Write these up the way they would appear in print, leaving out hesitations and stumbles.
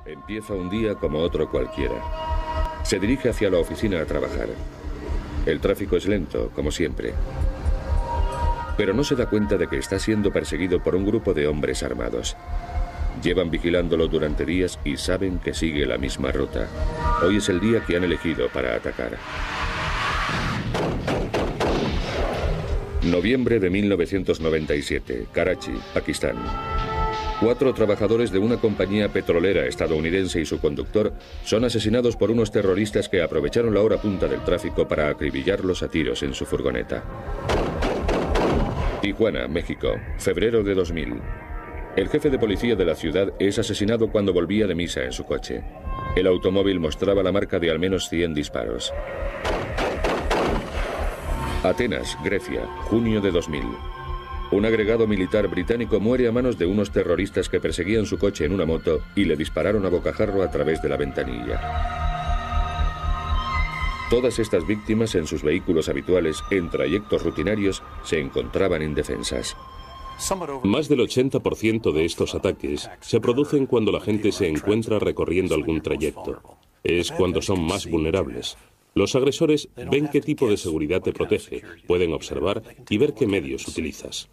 Empieza un día como otro cualquiera. Se dirige hacia la oficina a trabajar. El tráfico es lento, como siempre. Pero no se da cuenta de que está siendo perseguido por un grupo de hombres armados. Llevan vigilándolo durante días y saben que sigue la misma ruta. Hoy es el día que han elegido para atacar. Noviembre de 1997, Karachi, Pakistán. 4 trabajadores de una compañía petrolera estadounidense y su conductor son asesinados por unos terroristas que aprovecharon la hora punta del tráfico para acribillarlos a tiros en su furgoneta. Tijuana, México, febrero de 2000. El jefe de policía de la ciudad es asesinado cuando volvía de misa en su coche. El automóvil mostraba la marca de al menos 100 disparos. Atenas, Grecia, junio de 2000. Un agregado militar británico muere a manos de unos terroristas que perseguían su coche en una moto y le dispararon a bocajarro a través de la ventanilla. Todas estas víctimas en sus vehículos habituales, en trayectos rutinarios, se encontraban indefensas. Más del 80% de estos ataques se producen cuando la gente se encuentra recorriendo algún trayecto. Es cuando son más vulnerables. Los agresores ven qué tipo de seguridad te protege, pueden observar y ver qué medios utilizas.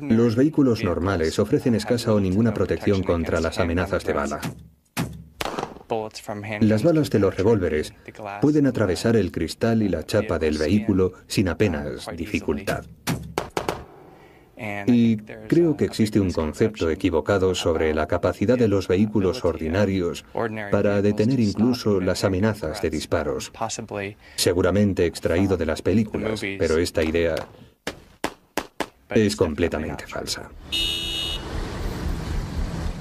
Los vehículos normales ofrecen escasa o ninguna protección contra las amenazas de bala. Las balas de los revólveres pueden atravesar el cristal y la chapa del vehículo sin apenas dificultad. Y creo que existe un concepto equivocado sobre la capacidad de los vehículos ordinarios para detener incluso las amenazas de disparos. Seguramente extraído de las películas, pero esta idea es completamente falsa.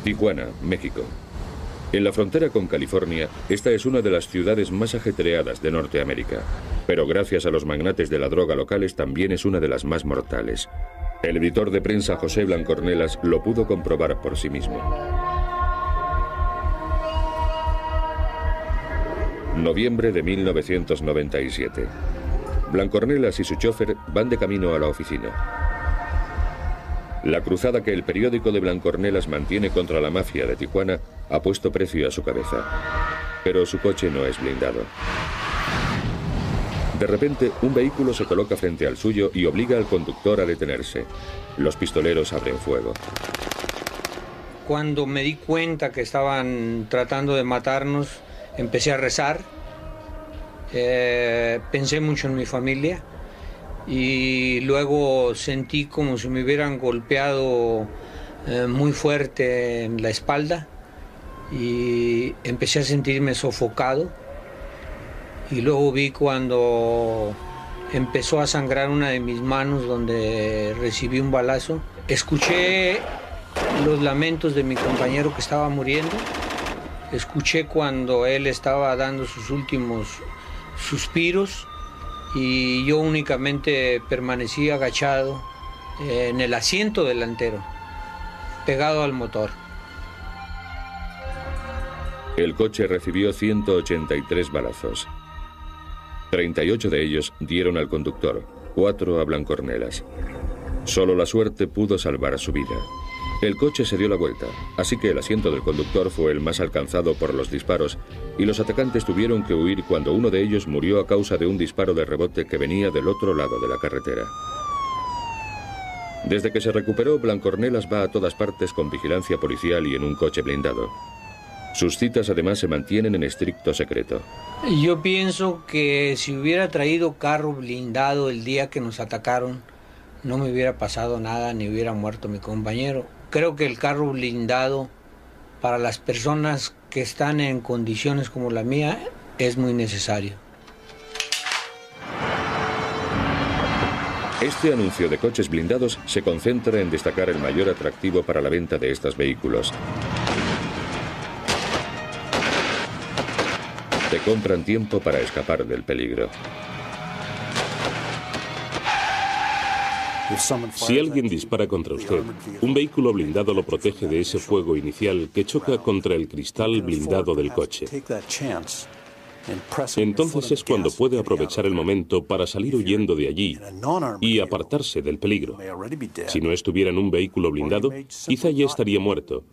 Tijuana, México. En la frontera con California, esta es una de las ciudades más ajetreadas de Norteamérica. Pero gracias a los magnates de la droga locales también es una de las más mortales. El editor de prensa José Blancornelas lo pudo comprobar por sí mismo. Noviembre de 1997. Blancornelas y su chofer van de camino a la oficina. La cruzada que el periódico de Blancornelas mantiene contra la mafia de Tijuana ha puesto precio a su cabeza. Pero su coche no es blindado. De repente, un vehículo se coloca frente al suyo y obliga al conductor a detenerse. Los pistoleros abren fuego. Cuando me di cuenta que estaban tratando de matarnos, empecé a rezar. Pensé mucho en mi familia y luego sentí como si me hubieran golpeado muy fuerte en la espalda y empecé a sentirme sofocado. Y luego vi cuando empezó a sangrar una de mis manos donde recibí un balazo. Escuché los lamentos de mi compañero que estaba muriendo. Escuché cuando él estaba dando sus últimos suspiros y yo únicamente permanecí agachado en el asiento delantero, pegado al motor. El coche recibió 183 balazos. 38 de ellos dieron al conductor, 4 a Blancornelas. Solo la suerte pudo salvar su vida. El coche se dio la vuelta, así que el asiento del conductor fue el más alcanzado por los disparos y los atacantes tuvieron que huir cuando uno de ellos murió a causa de un disparo de rebote que venía del otro lado de la carretera. Desde que se recuperó, Blancornelas va a todas partes con vigilancia policial y en un coche blindado. Sus citas además se mantienen en estricto secreto. Yo pienso que si hubiera traído carro blindado el día que nos atacaron, no me hubiera pasado nada ni hubiera muerto mi compañero. Creo que el carro blindado para las personas que están en condiciones como la mía es muy necesario. Este anuncio de coches blindados se concentra en destacar el mayor atractivo para la venta de estos vehículos. Te compran tiempo para escapar del peligro. Si alguien dispara contra usted, un vehículo blindado lo protege de ese fuego inicial que choca contra el cristal blindado del coche. Entonces es cuando puede aprovechar el momento para salir huyendo de allí y apartarse del peligro. Si no estuviera en un vehículo blindado, quizá ya estaría muerto.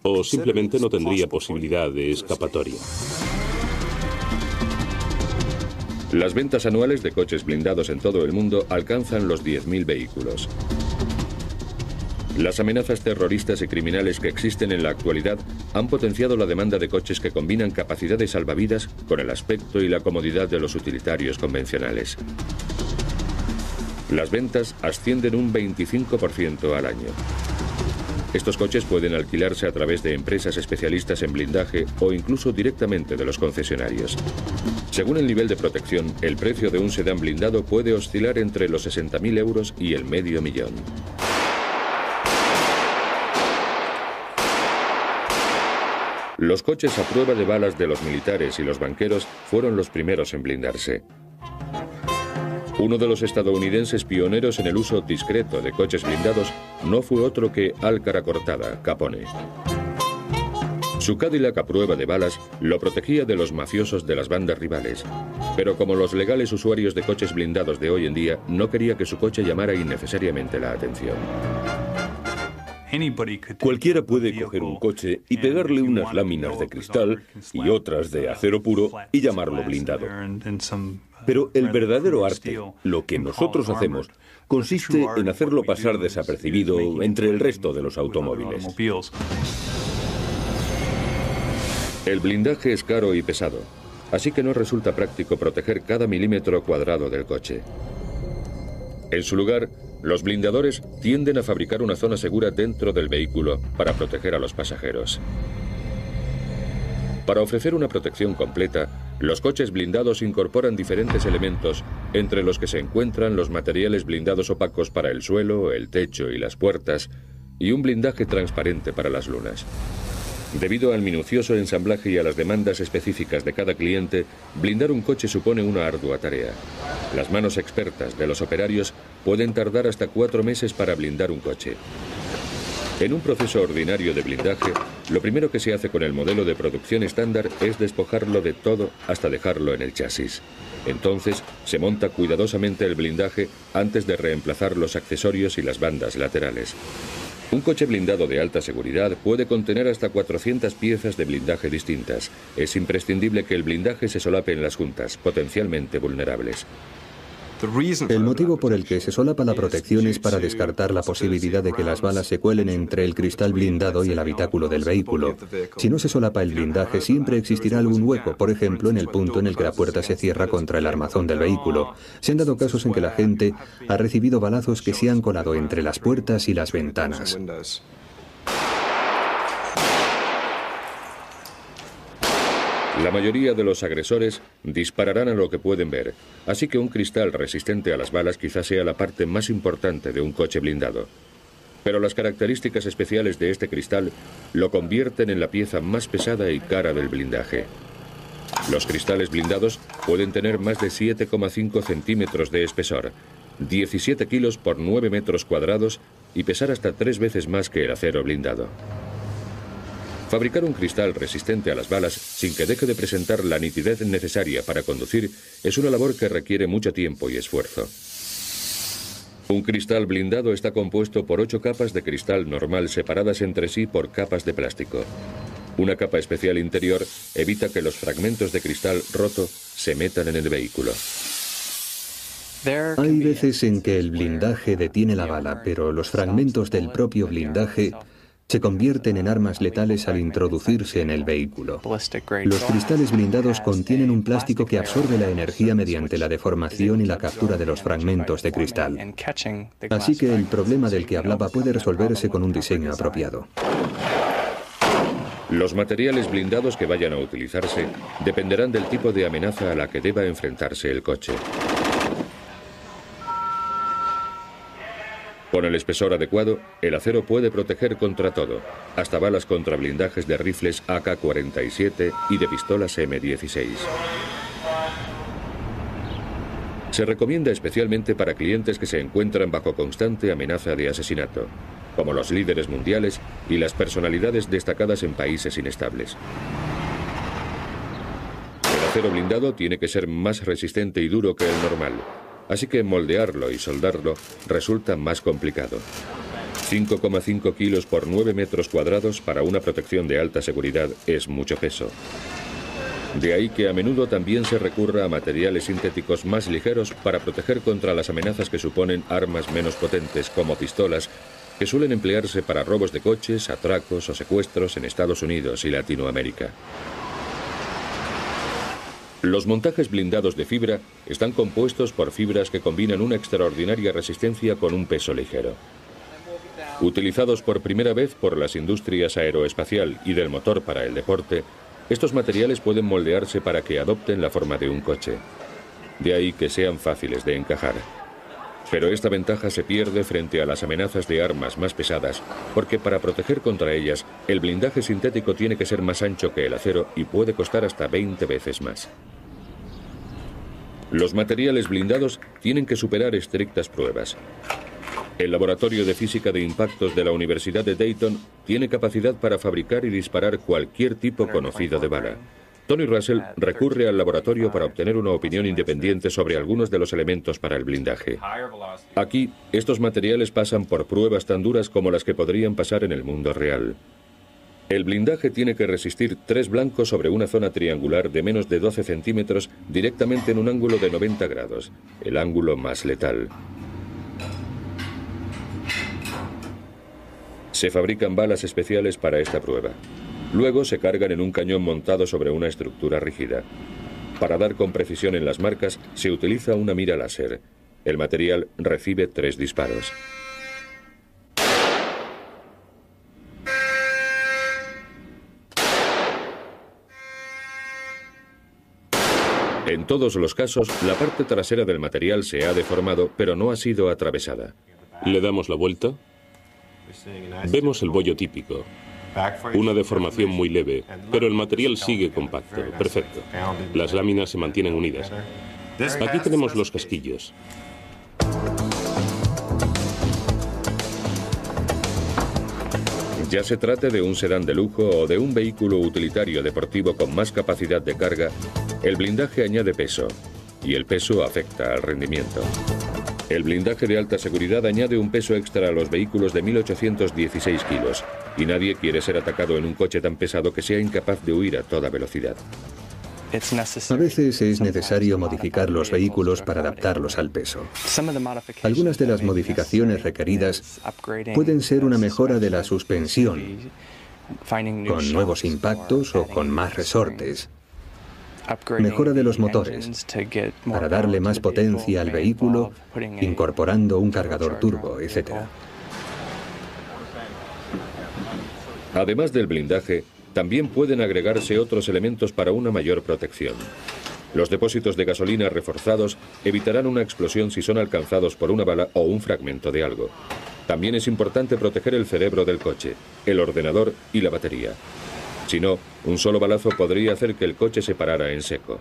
o simplemente no tendría posibilidad de escapatoria. Las ventas anuales de coches blindados en todo el mundo alcanzan los 10.000 vehículos. Las amenazas terroristas y criminales que existen en la actualidad han potenciado la demanda de coches que combinan capacidad de salvavidas con el aspecto y la comodidad de los utilitarios convencionales. Las ventas ascienden un 25% al año. Estos coches pueden alquilarse a través de empresas especialistas en blindaje o incluso directamente de los concesionarios. Según el nivel de protección, el precio de un sedán blindado puede oscilar entre los 60.000 euros y el $500.000. Los coches a prueba de balas de los militares y los banqueros fueron los primeros en blindarse. Uno de los estadounidenses pioneros en el uso discreto de coches blindados no fue otro que Al Caracortada, Capone. Su Cadillac a prueba de balas lo protegía de los mafiosos de las bandas rivales, pero como los legales usuarios de coches blindados de hoy en día, no quería que su coche llamara innecesariamente la atención. Cualquiera puede coger un coche y pegarle unas láminas de cristal y otras de acero puro y llamarlo blindado. Pero el verdadero arte, lo que nosotros hacemos, consiste en hacerlo pasar desapercibido entre el resto de los automóviles. El blindaje es caro y pesado, así que no resulta práctico proteger cada milímetro cuadrado del coche. En su lugar, los blindadores tienden a fabricar una zona segura dentro del vehículo para proteger a los pasajeros. Para ofrecer una protección completa, los coches blindados incorporan diferentes elementos, entre los que se encuentran los materiales blindados opacos para el suelo, el techo y las puertas, y un blindaje transparente para las lunas. Debido al minucioso ensamblaje y a las demandas específicas de cada cliente, blindar un coche supone una ardua tarea. Las manos expertas de los operarios pueden tardar hasta 4 meses para blindar un coche. En un proceso ordinario de blindaje, lo primero que se hace con el modelo de producción estándar es despojarlo de todo hasta dejarlo en el chasis. Entonces, se monta cuidadosamente el blindaje antes de reemplazar los accesorios y las bandas laterales. Un coche blindado de alta seguridad puede contener hasta 400 piezas de blindaje distintas. Es imprescindible que el blindaje se solape en las juntas, potencialmente vulnerables. El motivo por el que se solapa la protección es para descartar la posibilidad de que las balas se cuelen entre el cristal blindado y el habitáculo del vehículo. Si no se solapa el blindaje, siempre existirá algún hueco, por ejemplo, en el punto en el que la puerta se cierra contra el armazón del vehículo. Se han dado casos en que la gente ha recibido balazos que se han colado entre las puertas y las ventanas. La mayoría de los agresores dispararán a lo que pueden ver, así que un cristal resistente a las balas quizás sea la parte más importante de un coche blindado. Pero las características especiales de este cristal lo convierten en la pieza más pesada y cara del blindaje. Los cristales blindados pueden tener más de 7,5 centímetros de espesor, 17 kilos por 9 metros cuadrados y pesar hasta 3 veces más que el acero blindado. Fabricar un cristal resistente a las balas sin que deje de presentar la nitidez necesaria para conducir es una labor que requiere mucho tiempo y esfuerzo. Un cristal blindado está compuesto por 8 capas de cristal normal separadas entre sí por capas de plástico. Una capa especial interior evita que los fragmentos de cristal roto se metan en el vehículo. Hay veces en que el blindaje detiene la bala, pero los fragmentos del propio blindaje se convierten en armas letales al introducirse en el vehículo. Los cristales blindados contienen un plástico que absorbe la energía mediante la deformación y la captura de los fragmentos de cristal. Así que el problema del que hablaba puede resolverse con un diseño apropiado. Los materiales blindados que vayan a utilizarse dependerán del tipo de amenaza a la que deba enfrentarse el coche. Con el espesor adecuado, el acero puede proteger contra todo, hasta balas contra blindajes de rifles AK-47 y de pistolas M16. Se recomienda especialmente para clientes que se encuentran bajo constante amenaza de asesinato, como los líderes mundiales y las personalidades destacadas en países inestables. El acero blindado tiene que ser más resistente y duro que el normal, así que moldearlo y soldarlo resulta más complicado. 5,5 kilos por 9 metros cuadrados para una protección de alta seguridad es mucho peso. De ahí que a menudo también se recurra a materiales sintéticos más ligeros para proteger contra las amenazas que suponen armas menos potentes como pistolas, que suelen emplearse para robos de coches, atracos o secuestros en Estados Unidos y Latinoamérica. Los montajes blindados de fibra están compuestos por fibras que combinan una extraordinaria resistencia con un peso ligero. Utilizados por primera vez por las industrias aeroespacial y del motor para el deporte, estos materiales pueden moldearse para que adopten la forma de un coche. De ahí que sean fáciles de encajar. Pero esta ventaja se pierde frente a las amenazas de armas más pesadas, porque para proteger contra ellas, el blindaje sintético tiene que ser más ancho que el acero y puede costar hasta 20 veces más. Los materiales blindados tienen que superar estrictas pruebas. El Laboratorio de Física de Impactos de la Universidad de Dayton tiene capacidad para fabricar y disparar cualquier tipo conocido de bala. Tony Russell recurre al laboratorio para obtener una opinión independiente sobre algunos de los elementos para el blindaje. Aquí, estos materiales pasan por pruebas tan duras como las que podrían pasar en el mundo real. El blindaje tiene que resistir 3 blancos sobre una zona triangular de menos de 12 centímetros directamente en un ángulo de 90 grados, el ángulo más letal. Se fabrican balas especiales para esta prueba. Luego se cargan en un cañón montado sobre una estructura rígida. Para dar con precisión en las marcas, se utiliza una mira láser. El material recibe 3 disparos. En todos los casos, la parte trasera del material se ha deformado, pero no ha sido atravesada. Le damos la vuelta. Vemos el bollo típico. Una deformación muy leve, pero el material sigue compacto. Perfecto. Las láminas se mantienen unidas. Aquí tenemos los casquillos. Ya se trate de un sedán de lujo o de un vehículo utilitario deportivo con más capacidad de carga, el blindaje añade peso, y el peso afecta al rendimiento. El blindaje de alta seguridad añade un peso extra a los vehículos de 1.816 kilos, y nadie quiere ser atacado en un coche tan pesado que sea incapaz de huir a toda velocidad. A veces es necesario modificar los vehículos para adaptarlos al peso. Algunas de las modificaciones requeridas pueden ser una mejora de la suspensión, con nuevos impactos o con más resortes. Mejora de los motores, para darle más potencia al vehículo, incorporando un cargador turbo, etc. Además del blindaje, también pueden agregarse otros elementos para una mayor protección. Los depósitos de gasolina reforzados evitarán una explosión si son alcanzados por una bala o un fragmento de algo. También es importante proteger el cerebro del coche, el ordenador y la batería. Si no, un solo balazo podría hacer que el coche se parara en seco.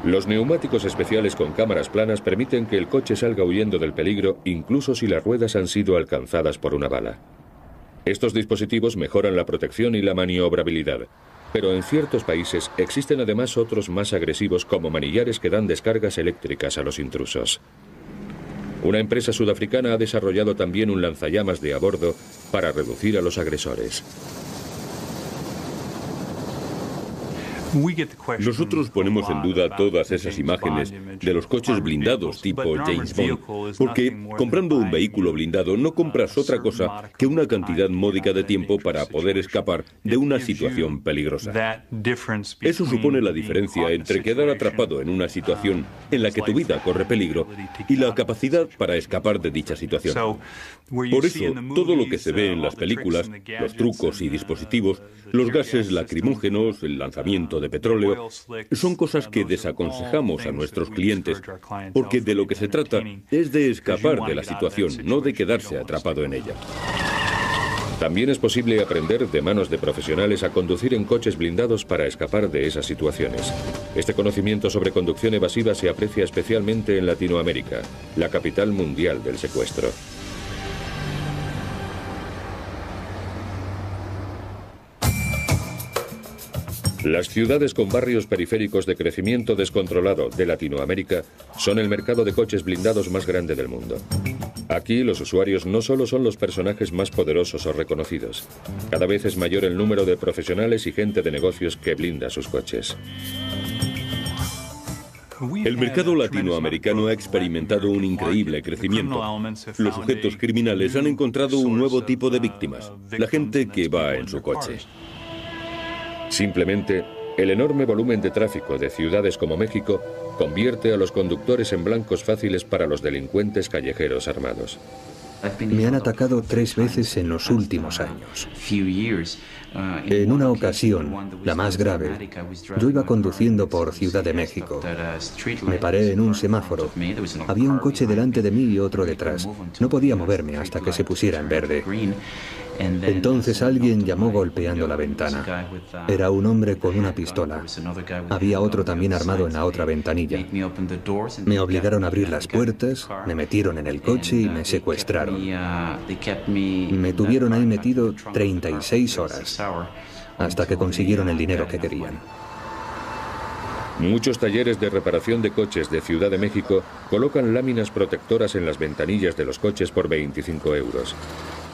Los neumáticos especiales con cámaras planas permiten que el coche salga huyendo del peligro incluso si las ruedas han sido alcanzadas por una bala. Estos dispositivos mejoran la protección y la maniobrabilidad, pero en ciertos países existen además otros más agresivos como manillares que dan descargas eléctricas a los intrusos. Una empresa sudafricana ha desarrollado también un lanzallamas de a bordo para reducir a los agresores. Nosotros ponemos en duda todas esas imágenes de los coches blindados tipo James Bond, porque comprando un vehículo blindado no compras otra cosa que una cantidad módica de tiempo para poder escapar de una situación peligrosa. Eso supone la diferencia entre quedar atrapado en una situación en la que tu vida corre peligro y la capacidad para escapar de dicha situación. Por eso, todo lo que se ve en las películas, los trucos y dispositivos, los gases lacrimógenos, el lanzamiento de petróleo, son cosas que desaconsejamos a nuestros clientes, porque de lo que se trata es de escapar de la situación, no de quedarse atrapado en ella. También es posible aprender de manos de profesionales a conducir en coches blindados para escapar de esas situaciones. Este conocimiento sobre conducción evasiva se aprecia especialmente en Latinoamérica, la capital mundial del secuestro. Las ciudades con barrios periféricos de crecimiento descontrolado de Latinoamérica son el mercado de coches blindados más grande del mundo. Aquí los usuarios no solo son los personajes más poderosos o reconocidos, cada vez es mayor el número de profesionales y gente de negocios que blinda sus coches. El mercado latinoamericano ha experimentado un increíble crecimiento. Los sujetos criminales han encontrado un nuevo tipo de víctimas, la gente que va en su coche. Simplemente, el enorme volumen de tráfico de ciudades como México convierte a los conductores en blancos fáciles para los delincuentes callejeros armados. Me han atacado 3 veces en los últimos años. En una ocasión, la más grave, yo iba conduciendo por Ciudad de México. Me paré en un semáforo. Había un coche delante de mí y otro detrás. No podía moverme hasta que se pusiera en verde. Entonces alguien llamó golpeando la ventana. Era un hombre con una pistola. Había otro también armado en la otra ventanilla. Me obligaron a abrir las puertas, me metieron en el coche y me secuestraron. Me tuvieron ahí metido 36 horas, hasta que consiguieron el dinero que querían. Muchos talleres de reparación de coches de Ciudad de México colocan láminas protectoras en las ventanillas de los coches por 25 euros.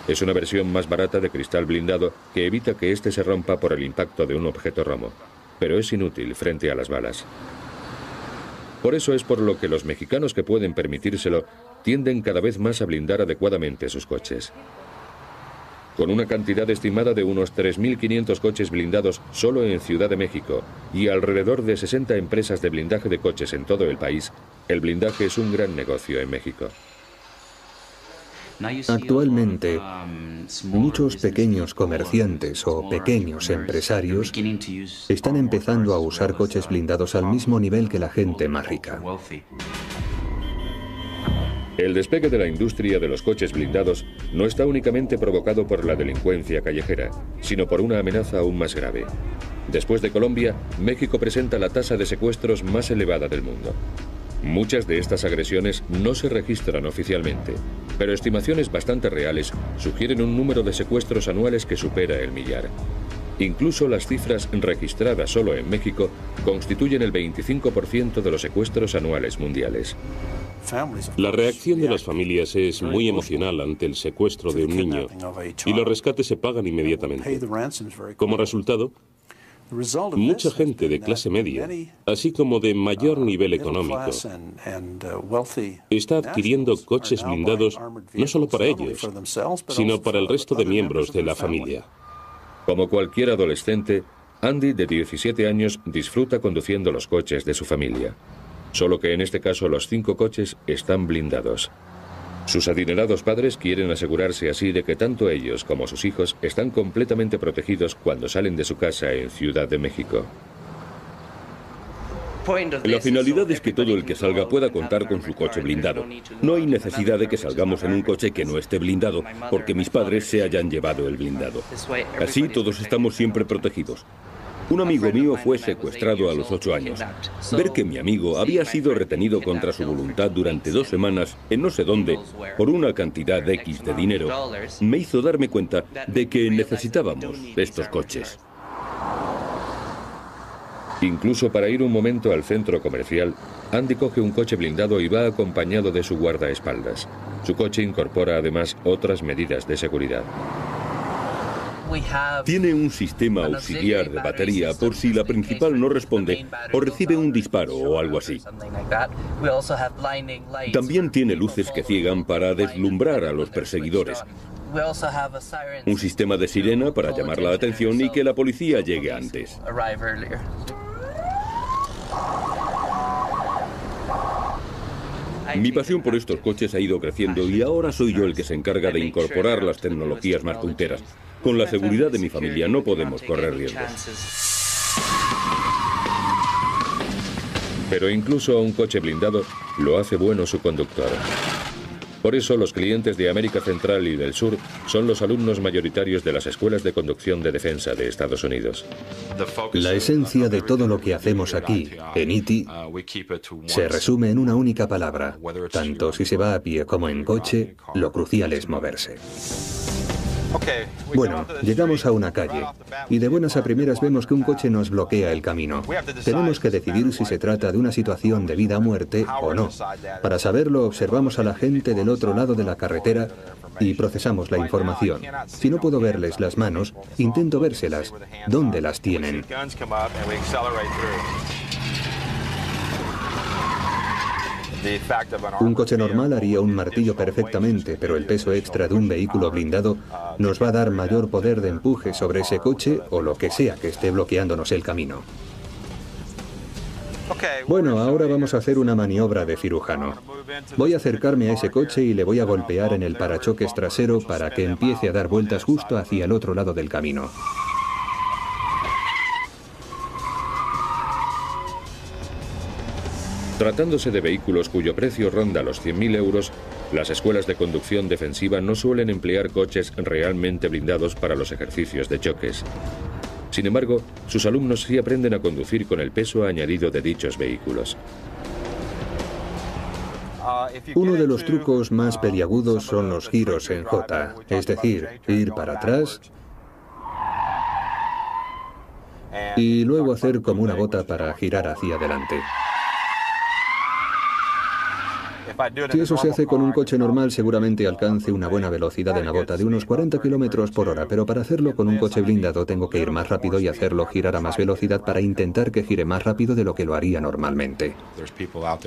Es una versión más barata de cristal blindado que evita que éste se rompa por el impacto de un objeto romo, pero es inútil frente a las balas. Por eso es por lo que los mexicanos que pueden permitírselo tienden cada vez más a blindar adecuadamente sus coches. Con una cantidad estimada de unos 3.500 coches blindados solo en Ciudad de México y alrededor de 60 empresas de blindaje de coches en todo el país, el blindaje es un gran negocio en México. Actualmente, muchos pequeños comerciantes o pequeños empresarios están empezando a usar coches blindados al mismo nivel que la gente más rica. El despegue de la industria de los coches blindados no está únicamente provocado por la delincuencia callejera, sino por una amenaza aún más grave. Después de Colombia, México presenta la tasa de secuestros más elevada del mundo. Muchas de estas agresiones no se registran oficialmente, pero estimaciones bastante reales sugieren un número de secuestros anuales que supera el 1.000.000. Incluso las cifras registradas solo en México constituyen el 25% de los secuestros anuales mundiales. La reacción de las familias es muy emocional ante el secuestro de un niño y los rescates se pagan inmediatamente. Como resultado, mucha gente de clase media, así como de mayor nivel económico, está adquiriendo coches blindados no solo para ellos, sino para el resto de miembros de la familia. Como cualquier adolescente, Andy, de 17 años, disfruta conduciendo los coches de su familia. Solo que en este caso los 5 coches están blindados. Sus adinerados padres quieren asegurarse así de que tanto ellos como sus hijos están completamente protegidos cuando salen de su casa en Ciudad de México. La finalidad es que todo el que salga pueda contar con su coche blindado. No hay necesidad de que salgamos en un coche que no esté blindado, porque mis padres se hayan llevado el blindado. Así todos estamos siempre protegidos. Un amigo mío fue secuestrado a los 8 años. Ver que mi amigo había sido retenido contra su voluntad durante 2 semanas en no sé dónde por una cantidad X de dinero me hizo darme cuenta de que necesitábamos estos coches. Incluso para ir un momento al centro comercial, Andy coge un coche blindado y va acompañado de su guardaespaldas. Su coche incorpora además otras medidas de seguridad. Tiene un sistema auxiliar de batería por si la principal no responde o recibe un disparo o algo así. También tiene luces que ciegan para deslumbrar a los perseguidores. Un sistema de sirena para llamar la atención y que la policía llegue antes. Mi pasión por estos coches ha ido creciendo y ahora soy yo el que se encarga de incorporar las tecnologías más punteras. Con la seguridad de mi familia no podemos correr riesgos. Pero incluso a un coche blindado lo hace bueno su conductor. Por eso los clientes de América Central y del Sur son los alumnos mayoritarios de las escuelas de conducción de defensa de Estados Unidos. La esencia de todo lo que hacemos aquí, en ITI, se resume en una única palabra. Tanto si se va a pie como en coche, lo crucial es moverse. Bueno, llegamos a una calle y de buenas a primeras vemos que un coche nos bloquea el camino. Tenemos que decidir si se trata de una situación de vida o muerte o no. Para saberlo, observamos a la gente del otro lado de la carretera y procesamos la información. Si no puedo verles las manos, intento vérselas. ¿Dónde las tienen? Un coche normal haría un martillo perfectamente, pero el peso extra de un vehículo blindado nos va a dar mayor poder de empuje sobre ese coche o lo que sea que esté bloqueándonos el camino. Bueno, ahora vamos a hacer una maniobra de cirujano. Voy a acercarme a ese coche y le voy a golpear en el parachoques trasero para que empiece a dar vueltas justo hacia el otro lado del camino. Tratándose de vehículos cuyo precio ronda los 100.000 euros, las escuelas de conducción defensiva no suelen emplear coches realmente blindados para los ejercicios de choques. Sin embargo, sus alumnos sí aprenden a conducir con el peso añadido de dichos vehículos. Uno de los trucos más peliagudos son los giros en J, es decir, ir para atrás y luego hacer como una bota para girar hacia adelante. Si eso se hace con un coche normal, seguramente alcance una buena velocidad en la bota de unos 40 kilómetros por hora, pero para hacerlo con un coche blindado tengo que ir más rápido y hacerlo girar a más velocidad para intentar que gire más rápido de lo que lo haría normalmente.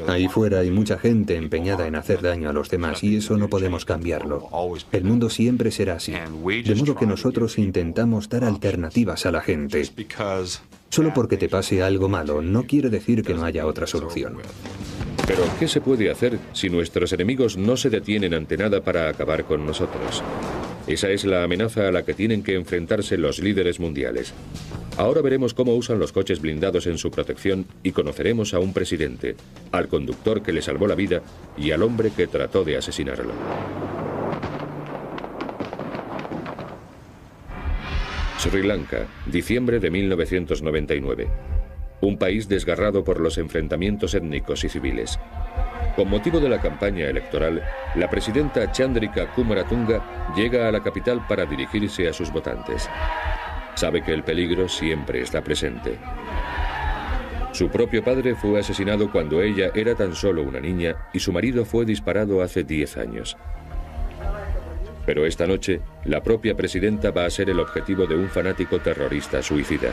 Ahí fuera hay mucha gente empeñada en hacer daño a los demás y eso no podemos cambiarlo. El mundo siempre será así, de modo que nosotros intentamos dar alternativas a la gente. Solo porque te pase algo malo no quiere decir que no haya otra solución. Pero, ¿qué se puede hacer si nuestros enemigos no se detienen ante nada para acabar con nosotros? Esa es la amenaza a la que tienen que enfrentarse los líderes mundiales. Ahora veremos cómo usan los coches blindados en su protección y conoceremos a un presidente, al conductor que le salvó la vida y al hombre que trató de asesinarlo. Sri Lanka, diciembre de 1999. Un país desgarrado por los enfrentamientos étnicos y civiles. Con motivo de la campaña electoral, la presidenta Chandrika Kumaratunga llega a la capital para dirigirse a sus votantes. Sabe que el peligro siempre está presente. Su propio padre fue asesinado cuando ella era tan solo una niña y su marido fue disparado hace 10 años. Pero esta noche, la propia presidenta va a ser el objetivo de un fanático terrorista suicida.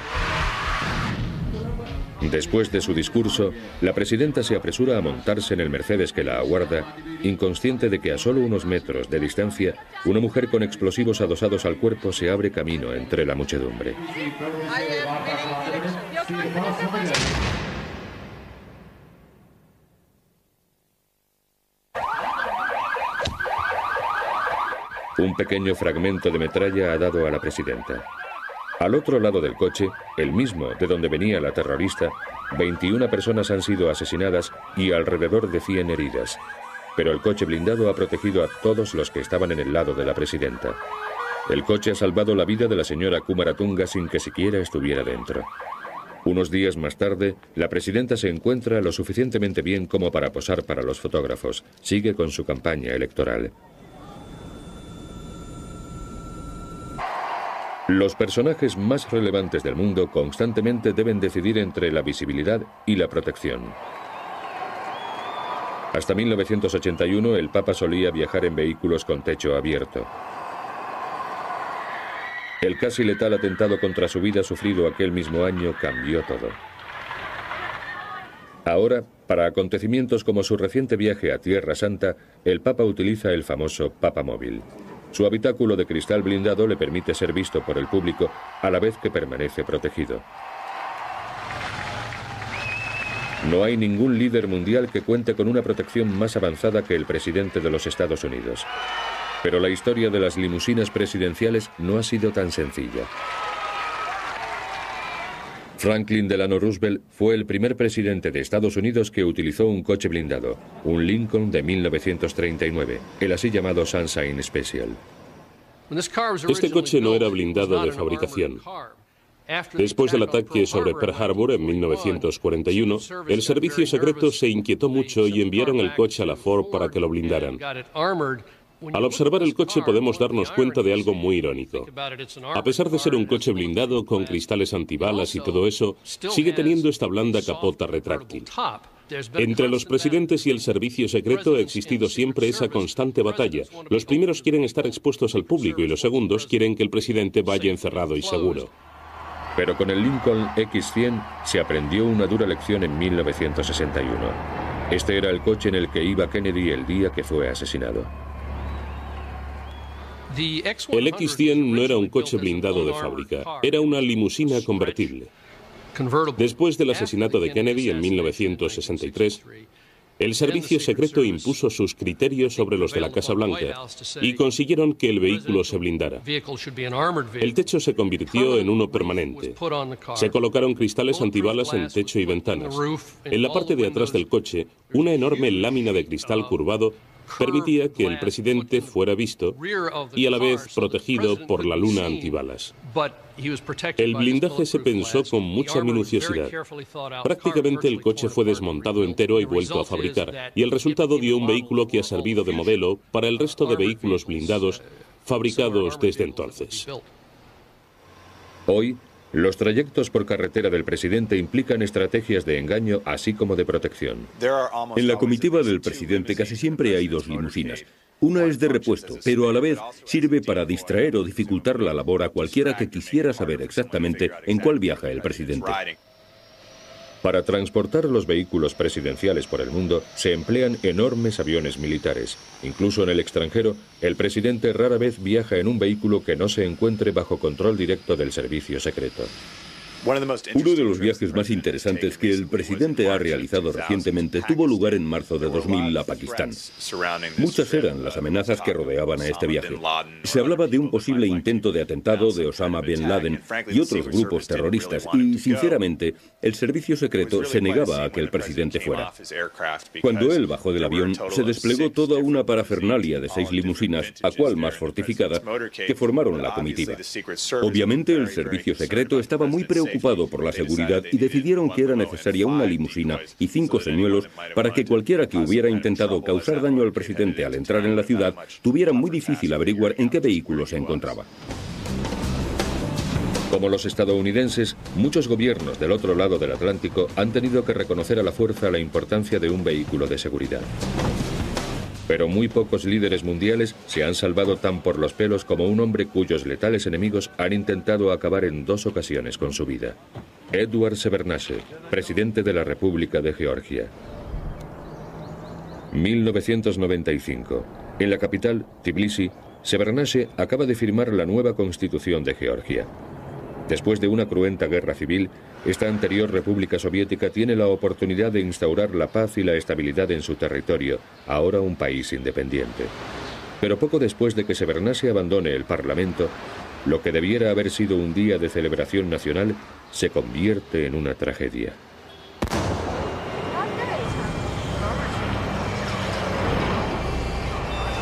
Después de su discurso, la presidenta se apresura a montarse en el Mercedes que la aguarda, inconsciente de que a solo unos metros de distancia, una mujer con explosivos adosados al cuerpo se abre camino entre la muchedumbre. Un pequeño fragmento de metralla ha dado a la presidenta. Al otro lado del coche, el mismo de donde venía la terrorista, 21 personas han sido asesinadas y alrededor de 100 heridas. Pero el coche blindado ha protegido a todos los que estaban en el lado de la presidenta. El coche ha salvado la vida de la señora Kumaratunga sin que siquiera estuviera dentro. Unos días más tarde, la presidenta se encuentra lo suficientemente bien como para posar para los fotógrafos. Sigue con su campaña electoral. Los personajes más relevantes del mundo constantemente deben decidir entre la visibilidad y la protección. Hasta 1981 el Papa solía viajar en vehículos con techo abierto. El casi letal atentado contra su vida sufrido aquel mismo año cambió todo. Ahora, para acontecimientos como su reciente viaje a Tierra Santa, el Papa utiliza el famoso Papamóvil. Su habitáculo de cristal blindado le permite ser visto por el público a la vez que permanece protegido. No hay ningún líder mundial que cuente con una protección más avanzada que el presidente de los Estados Unidos. Pero la historia de las limusinas presidenciales no ha sido tan sencilla. Franklin Delano Roosevelt fue el primer presidente de Estados Unidos que utilizó un coche blindado, un Lincoln de 1939, el así llamado Sunshine Special. Este coche no era blindado de fabricación. Después del ataque sobre Pearl Harbor en 1941, el servicio secreto se inquietó mucho y enviaron el coche a la Ford para que lo blindaran. Al observar el coche podemos darnos cuenta de algo muy irónico. A pesar de ser un coche blindado con cristales antibalas y todo eso, sigue teniendo esta blanda capota retráctil. Entre los presidentes y el servicio secreto ha existido siempre esa constante batalla. Los primeros quieren estar expuestos al público y los segundos quieren que el presidente vaya encerrado y seguro. Pero con el Lincoln X100 se aprendió una dura lección en 1961. Este era el coche en el que iba Kennedy el día que fue asesinado. El X100 no era un coche blindado de fábrica, era una limusina convertible. Después del asesinato de Kennedy en 1963, el servicio secreto impuso sus criterios sobre los de la Casa Blanca y consiguieron que el vehículo se blindara. El techo se convirtió en uno permanente. Se colocaron cristales antibalas en techo y ventanas. En la parte de atrás del coche, una enorme lámina de cristal curvado permitía que el presidente fuera visto y a la vez protegido por la luna antibalas. El blindaje se pensó con mucha minuciosidad. Prácticamente el coche fue desmontado entero y vuelto a fabricar, y el resultado dio un vehículo que ha servido de modelo para el resto de vehículos blindados fabricados desde entonces. Hoy, los trayectos por carretera del presidente implican estrategias de engaño así como de protección. En la comitiva del presidente casi siempre hay dos limusinas. Una es de repuesto, pero a la vez sirve para distraer o dificultar la labor a cualquiera que quisiera saber exactamente en cuál viaja el presidente. Para transportar los vehículos presidenciales por el mundo se emplean enormes aviones militares. Incluso en el extranjero, el presidente rara vez viaja en un vehículo que no se encuentre bajo control directo del servicio secreto. Uno de los viajes más interesantes que el presidente ha realizado recientemente tuvo lugar en marzo de 2000 a Pakistán. Muchas eran las amenazas que rodeaban a este viaje. Se hablaba de un posible intento de atentado de Osama Bin Laden y otros grupos terroristas y, sinceramente, el servicio secreto se negaba a que el presidente fuera. Cuando él bajó del avión, se desplegó toda una parafernalia de 6 limusinas, a cual más fortificada, que formaron la comitiva. Obviamente, el servicio secreto estaba muy preocupado por la seguridad y decidieron que era necesaria una limusina y 5 señuelos para que cualquiera que hubiera intentado causar daño al presidente al entrar en la ciudad tuviera muy difícil averiguar en qué vehículo se encontraba. Como los estadounidenses, muchos gobiernos del otro lado del Atlántico han tenido que reconocer a la fuerza la importancia de un vehículo de seguridad. Pero muy pocos líderes mundiales se han salvado tan por los pelos como un hombre cuyos letales enemigos han intentado acabar en 2 ocasiones con su vida. Edward Shevardnadze, presidente de la República de Georgia. 1995. En la capital, Tbilisi, Shevardnadze acaba de firmar la nueva constitución de Georgia. Después de una cruenta guerra civil, esta anterior república soviética tiene la oportunidad de instaurar la paz y la estabilidad en su territorio, ahora un país independiente. Pero poco después de que Shevardnadze abandone el Parlamento, lo que debiera haber sido un día de celebración nacional se convierte en una tragedia.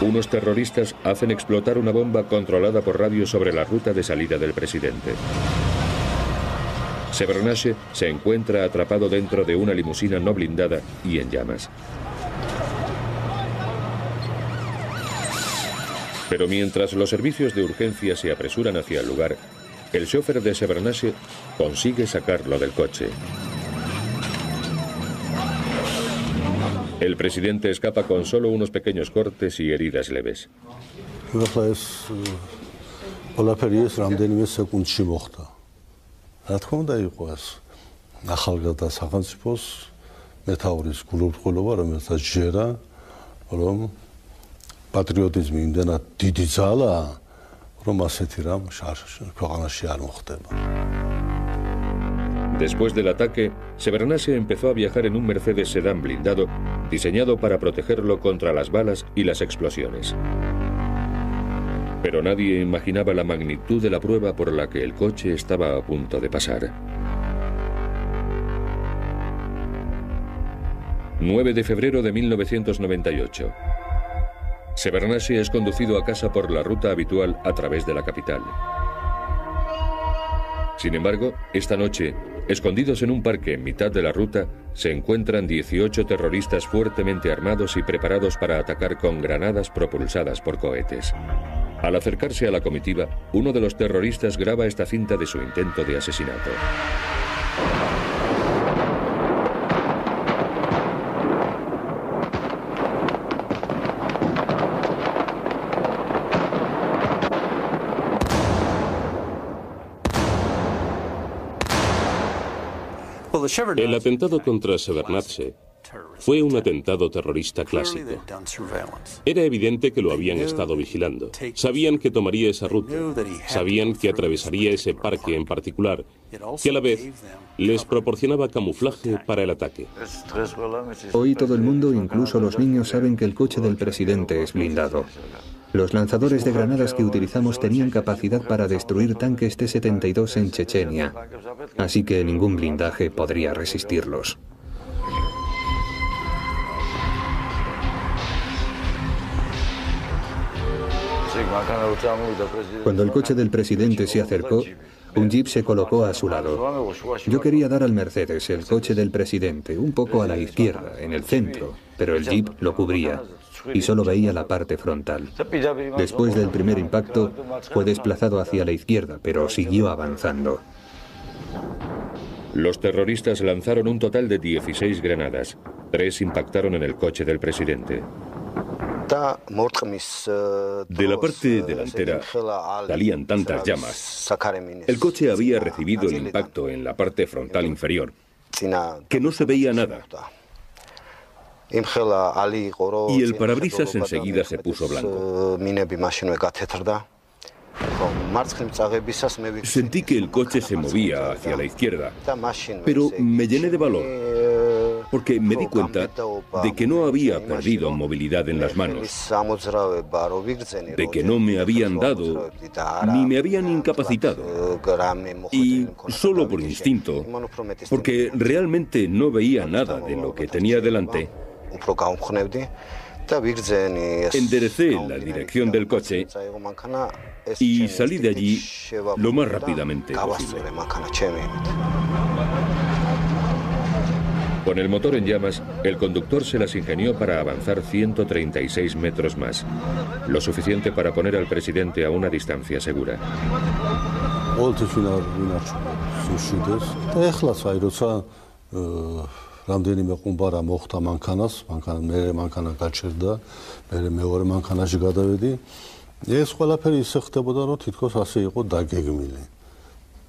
Unos terroristas hacen explotar una bomba controlada por radio sobre la ruta de salida del presidente. Shevardnadze se encuentra atrapado dentro de una limusina no blindada y en llamas. Pero mientras los servicios de urgencia se apresuran hacia el lugar, el chofer de Shevardnadze consigue sacarlo del coche. El presidente escapa con solo unos pequeños cortes y heridas leves. Después del ataque, Shevardnadze empezó a viajar en un Mercedes sedán blindado, diseñado para protegerlo contra las balas y las explosiones. Pero nadie imaginaba la magnitud de la prueba por la que el coche estaba a punto de pasar. 9 de febrero de 1998. Shevardnadze es conducido a casa por la ruta habitual a través de la capital. Sin embargo, esta noche, escondidos en un parque en mitad de la ruta, se encuentran 18 terroristas fuertemente armados y preparados para atacar con granadas propulsadas por cohetes. Al acercarse a la comitiva, uno de los terroristas graba esta cinta de su intento de asesinato. El atentado contra Shevardnadze fue un atentado terrorista clásico. Era evidente que lo habían estado vigilando. Sabían que tomaría esa ruta. Sabían que atravesaría ese parque en particular, que a la vez les proporcionaba camuflaje para el ataque. Hoy todo el mundo, incluso los niños, saben que el coche del presidente es blindado. Los lanzadores de granadas que utilizamos tenían capacidad para destruir tanques T-72 en Chechenia, así que ningún blindaje podría resistirlos. Cuando el coche del presidente se acercó, un jeep se colocó a su lado. Yo quería dar al Mercedes el coche del presidente, un poco a la izquierda, en el centro, pero el jeep lo cubría y solo veía la parte frontal. Después del primer impacto, fue desplazado hacia la izquierda, pero siguió avanzando. Los terroristas lanzaron un total de 16 granadas. 3 impactaron en el coche del presidente. De la parte delantera salían tantas llamas. El coche había recibido el impacto en la parte frontal inferior, que no se veía nada. Y el parabrisas enseguida se puso blanco. Sentí que el coche se movía hacia la izquierda, pero me llené de valor, porque me di cuenta de que no había perdido movilidad en las manos, de que no me habían dado ni me habían incapacitado, y solo por instinto, porque realmente no veía nada de lo que tenía delante, enderecé la dirección del coche y salí de allí lo más rápidamente posible. Con el motor en llamas, el conductor se las ingenió para avanzar 136 metros más, lo suficiente para poner al presidente a una distancia segura. რამდენიმე ყუმბარა მოხდა მანქანას, მე მანქანა გაჩერდა, მე მეორე მანქანაში გადავედი. ეს ყველაფერი ისე ხდებოდა, რომ თითქოს ასე იყო დაგეგმილი.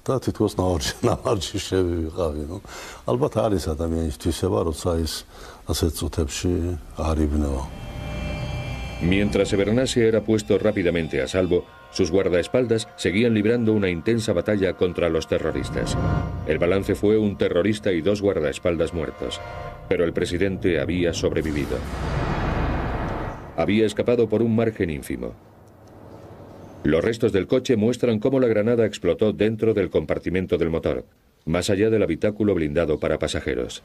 და თითქოს ნამარჯი შევიყავი, ნუ. ალბათ არის ადამიანის თვისება, როცა ის ასეთ წუთებში არ იბნევა. Mientras Shevardnadze era puesto rápidamente a salvo, sus guardaespaldas seguían librando una intensa batalla contra los terroristas. El balance fue un terrorista y 2 guardaespaldas muertos, pero el presidente había sobrevivido. Había escapado por un margen ínfimo. Los restos del coche muestran cómo la granada explotó dentro del compartimento del motor, más allá del habitáculo blindado para pasajeros.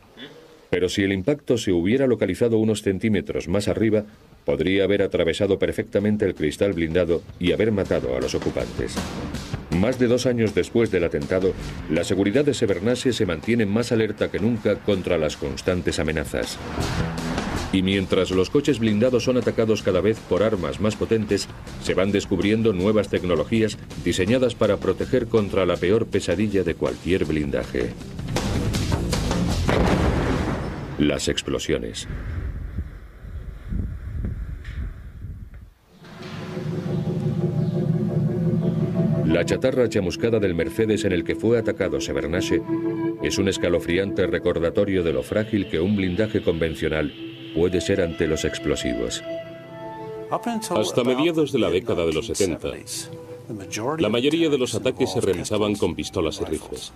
Pero si el impacto se hubiera localizado unos centímetros más arriba, podría haber atravesado perfectamente el cristal blindado y haber matado a los ocupantes. Más de 2 años después del atentado, la seguridad de Shevardnadze se mantiene más alerta que nunca contra las constantes amenazas. Y mientras los coches blindados son atacados cada vez por armas más potentes, se van descubriendo nuevas tecnologías diseñadas para proteger contra la peor pesadilla de cualquier blindaje: las explosiones. La chatarra chamuscada del Mercedes en el que fue atacado Shevardnadze es un escalofriante recordatorio de lo frágil que un blindaje convencional puede ser ante los explosivos. Hasta mediados de la década de los 70, la mayoría de los ataques se realizaban con pistolas y rifles.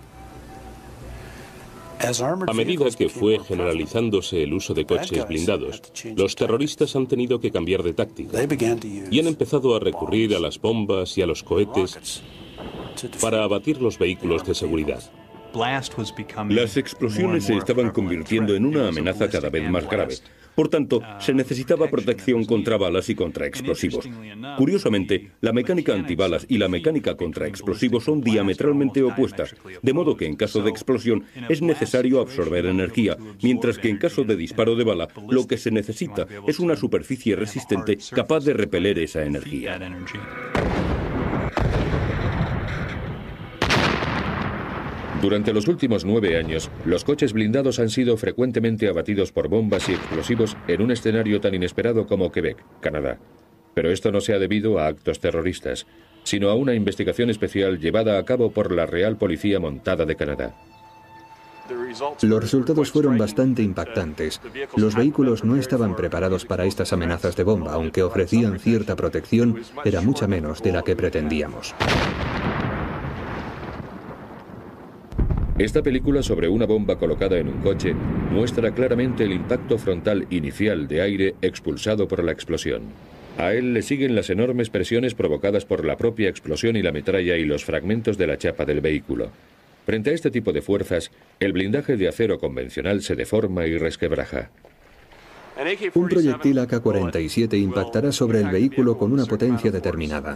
A medida que fue generalizándose el uso de coches blindados, los terroristas han tenido que cambiar de táctica y han empezado a recurrir a las bombas y a los cohetes para abatir los vehículos de seguridad. Las explosiones se estaban convirtiendo en una amenaza cada vez más grave, Por tanto, se necesitaba protección contra balas y contra explosivos. Curiosamente, la mecánica antibalas y la mecánica contra explosivos son diametralmente opuestas, de modo que en caso de explosión es necesario absorber energía, mientras que en caso de disparo de bala, lo que se necesita es una superficie resistente capaz de repeler esa energía. Durante los últimos 9 años, los coches blindados han sido frecuentemente abatidos por bombas y explosivos en un escenario tan inesperado como Quebec, Canadá. Pero esto no se ha debido a actos terroristas, sino a una investigación especial llevada a cabo por la Real Policía Montada de Canadá. Los resultados fueron bastante impactantes. Los vehículos no estaban preparados para estas amenazas de bomba, aunque ofrecían cierta protección, era mucha menos de la que pretendíamos. Esta película sobre una bomba colocada en un coche muestra claramente el impacto frontal inicial de aire expulsado por la explosión. A él le siguen las enormes presiones provocadas por la propia explosión y la metralla y los fragmentos de la chapa del vehículo. Frente a este tipo de fuerzas, el blindaje de acero convencional se deforma y resquebraja. Un proyectil AK-47 impactará sobre el vehículo con una potencia determinada.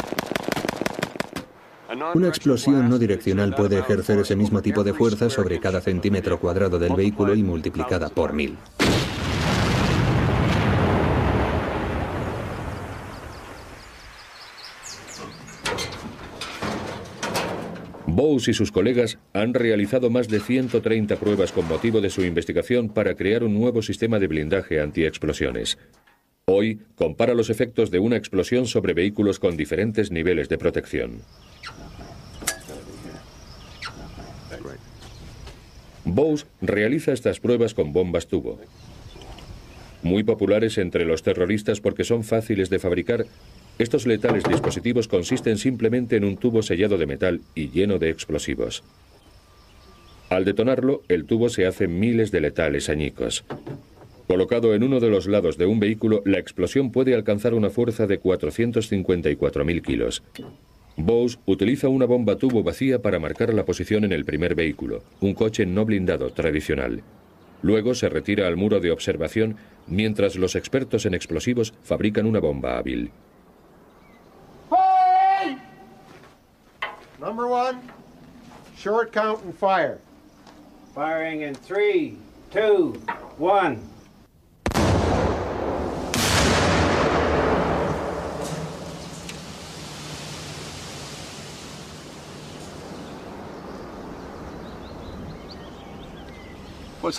Una explosión no direccional puede ejercer ese mismo tipo de fuerza sobre cada centímetro cuadrado del vehículo y multiplicada por 1000. Bowes y sus colegas han realizado más de 130 pruebas con motivo de su investigación para crear un nuevo sistema de blindaje antiexplosiones. Hoy compara los efectos de una explosión sobre vehículos con diferentes niveles de protección. Bowes realiza estas pruebas con bombas tubo. Muy populares entre los terroristas porque son fáciles de fabricar, estos letales dispositivos consisten simplemente en un tubo sellado de metal y lleno de explosivos. Al detonarlo, el tubo se hace miles de letales añicos. Colocado en uno de los lados de un vehículo, la explosión puede alcanzar una fuerza de 454.000 kilos. Bowes utiliza una bomba tubo vacía para marcar la posición en el primer vehículo, un coche no blindado tradicional. Luego se retira al muro de observación mientras los expertos en explosivos fabrican una bomba hábil. Fire! Number 1, short count and fire. Firing in 3, 2, 1.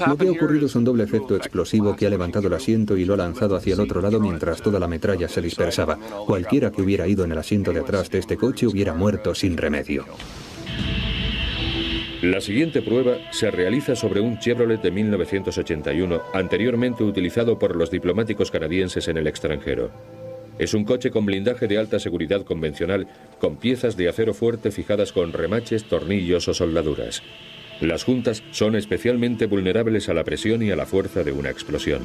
Lo que ha ocurrido es un doble efecto explosivo que ha levantado el asiento y lo ha lanzado hacia el otro lado mientras toda la metralla se dispersaba. Cualquiera que hubiera ido en el asiento de atrás de este coche hubiera muerto sin remedio. La siguiente prueba se realiza sobre un Chevrolet de 1981, anteriormente utilizado por los diplomáticos canadienses en el extranjero. Es un coche con blindaje de alta seguridad convencional, con piezas de acero fuerte fijadas con remaches, tornillos o soldaduras. Las juntas son especialmente vulnerables a la presión y a la fuerza de una explosión.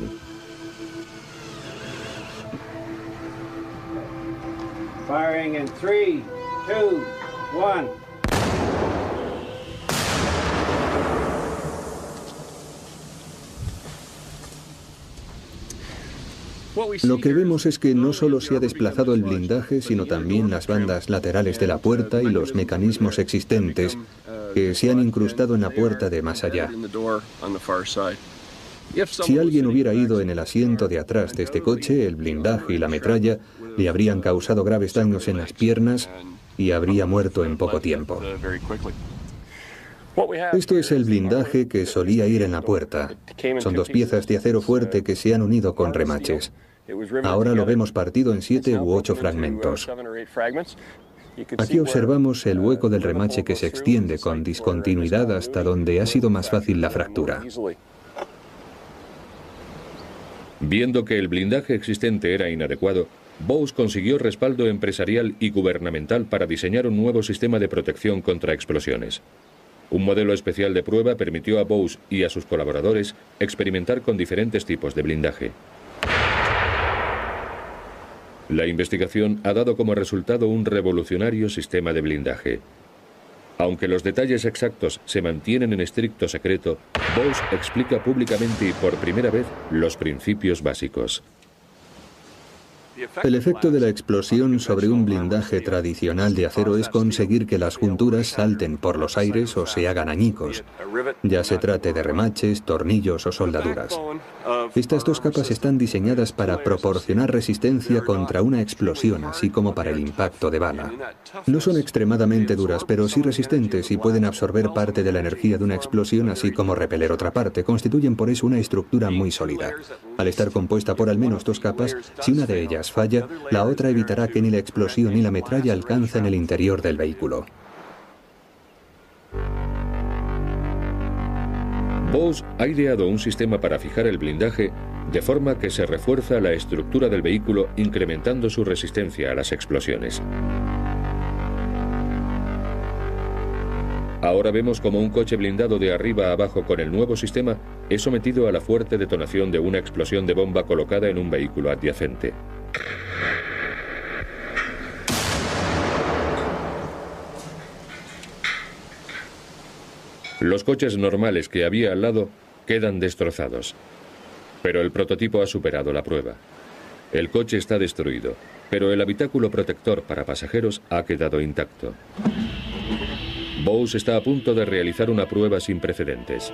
Firing in 3, 2, 1. Lo que vemos es que no solo se ha desplazado el blindaje, sino también las bandas laterales de la puerta y los mecanismos existentes que se han incrustado en la puerta de más allá. Si alguien hubiera ido en el asiento de atrás de este coche, el blindaje y la metralla le habrían causado graves daños en las piernas y habría muerto en poco tiempo. Esto es el blindaje que solía ir en la puerta. Son dos piezas de acero fuerte que se han unido con remaches. Ahora lo vemos partido en 7 u 8 fragmentos. Aquí observamos el hueco del remache que se extiende con discontinuidad hasta donde ha sido más fácil la fractura. Viendo que el blindaje existente era inadecuado, Bowes consiguió respaldo empresarial y gubernamental para diseñar un nuevo sistema de protección contra explosiones. Un modelo especial de prueba permitió a Bowes y a sus colaboradores experimentar con diferentes tipos de blindaje. La investigación ha dado como resultado un revolucionario sistema de blindaje. Aunque los detalles exactos se mantienen en estricto secreto, Bose explica públicamente y por primera vez los principios básicos. El efecto de la explosión sobre un blindaje tradicional de acero es conseguir que las junturas salten por los aires o se hagan añicos, ya se trate de remaches, tornillos o soldaduras. Estas dos capas están diseñadas para proporcionar resistencia contra una explosión, así como para el impacto de bala. No son extremadamente duras, pero sí resistentes y pueden absorber parte de la energía de una explosión, así como repeler otra parte. Constituyen por eso una estructura muy sólida. Al estar compuesta por al menos dos capas, si una de ellas falla, la otra evitará que ni la explosión ni la metralla alcancen el interior del vehículo. Bose ha ideado un sistema para fijar el blindaje de forma que se refuerza la estructura del vehículo, incrementando su resistencia a las explosiones. Ahora vemos cómo un coche blindado de arriba a abajo con el nuevo sistema es sometido a la fuerte detonación de una explosión de bomba colocada en un vehículo adyacente. Los coches normales que había al lado quedan destrozados. Pero el prototipo ha superado la prueba. El coche está destruido, pero el habitáculo protector para pasajeros ha quedado intacto. Bose está a punto de realizar una prueba sin precedentes.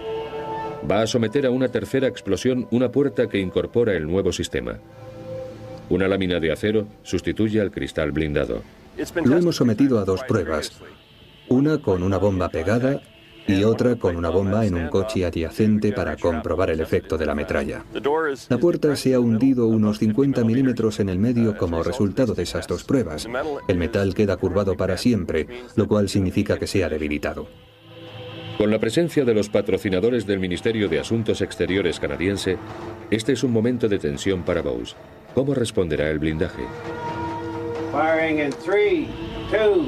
Va a someter a una tercera explosión una puerta que incorpora el nuevo sistema. Una lámina de acero sustituye al cristal blindado. Lo hemos sometido a dos pruebas, una con una bomba pegada y otra con una bomba en un coche adyacente para comprobar el efecto de la metralla. La puerta se ha hundido unos 50 milímetros en el medio como resultado de esas dos pruebas. El metal queda curvado para siempre, lo cual significa que se ha debilitado. Con la presencia de los patrocinadores del Ministerio de Asuntos Exteriores canadiense, este es un momento de tensión para Bose. ¿Cómo responderá el blindaje? Firing in 3, 2,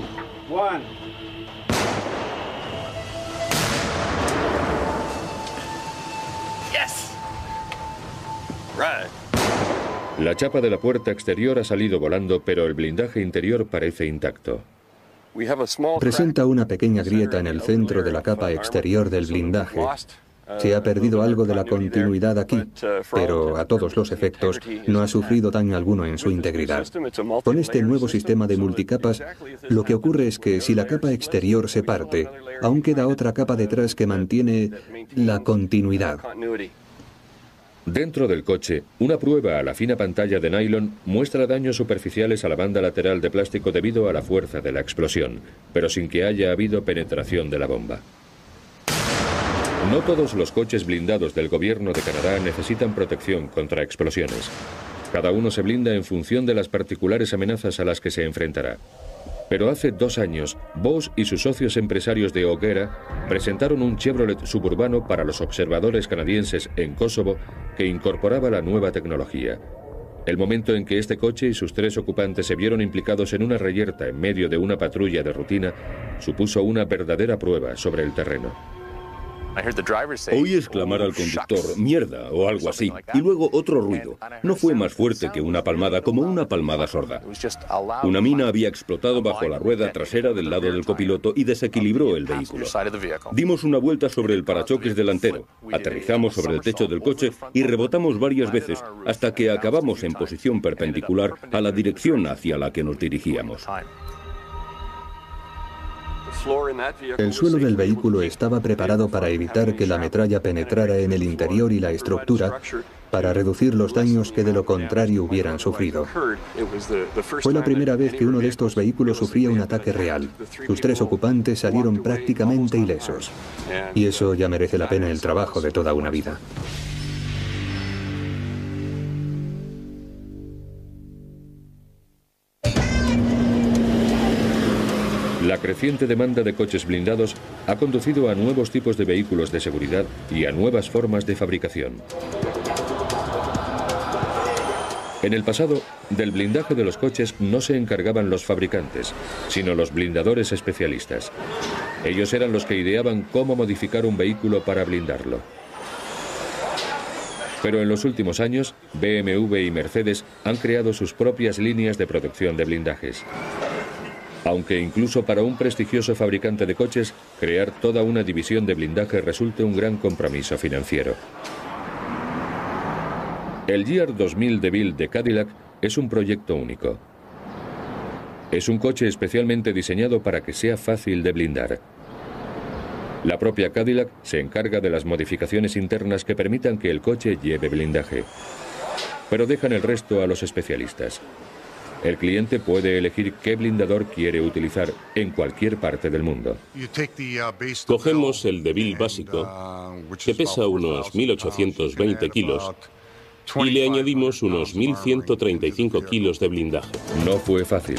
1. La chapa de la puerta exterior ha salido volando, pero el blindaje interior parece intacto. Presenta una pequeña grieta en el centro de la capa exterior del blindaje. Se ha perdido algo de la continuidad aquí, pero a todos los efectos no ha sufrido daño alguno en su integridad. Con este nuevo sistema de multicapas, lo que ocurre es que si la capa exterior se parte, aún queda otra capa detrás que mantiene la continuidad. Dentro del coche, una prueba a la fina pantalla de nylon muestra daños superficiales a la banda lateral de plástico debido a la fuerza de la explosión, pero sin que haya habido penetración de la bomba. No todos los coches blindados del gobierno de Canadá necesitan protección contra explosiones. Cada uno se blinda en función de las particulares amenazas a las que se enfrentará. Pero hace 2 años, Bose y sus socios empresarios de Hoguera presentaron un Chevrolet suburbano para los observadores canadienses en Kosovo que incorporaba la nueva tecnología. El momento en que este coche y sus 3 ocupantes se vieron implicados en una reyerta en medio de una patrulla de rutina supuso una verdadera prueba sobre el terreno. Oí exclamar al conductor, ¡mierda!, o algo así, y luego otro ruido. No fue más fuerte que una palmada, como una palmada sorda. Una mina había explotado bajo la rueda trasera del lado del copiloto y desequilibró el vehículo. Dimos una vuelta sobre el parachoques delantero, aterrizamos sobre el techo del coche y rebotamos varias veces hasta que acabamos en posición perpendicular a la dirección hacia la que nos dirigíamos. El suelo del vehículo estaba preparado para evitar que la metralla penetrara en el interior y la estructura, para reducir los daños que de lo contrario hubieran sufrido. Fue la primera vez que uno de estos vehículos sufría un ataque real. Sus 3 ocupantes salieron prácticamente ilesos. Y eso ya merece la pena el trabajo de toda una vida. La creciente demanda de coches blindados ha conducido a nuevos tipos de vehículos de seguridad y a nuevas formas de fabricación. En el pasado, del blindaje de los coches no se encargaban los fabricantes, sino los blindadores especialistas. Ellos eran los que ideaban cómo modificar un vehículo para blindarlo. Pero en los últimos años, BMW y Mercedes han creado sus propias líneas de producción de blindajes. Aunque incluso para un prestigioso fabricante de coches, crear toda una división de blindaje resulta un gran compromiso financiero. El Year 2000 DeVille de Cadillac es un proyecto único. Es un coche especialmente diseñado para que sea fácil de blindar. La propia Cadillac se encarga de las modificaciones internas que permitan que el coche lleve blindaje, pero dejan el resto a los especialistas. El cliente puede elegir qué blindador quiere utilizar en cualquier parte del mundo. Cogemos el DeVille básico, que pesa unos 1.820 kilos, y le añadimos unos 1.135 kilos de blindaje. No fue fácil.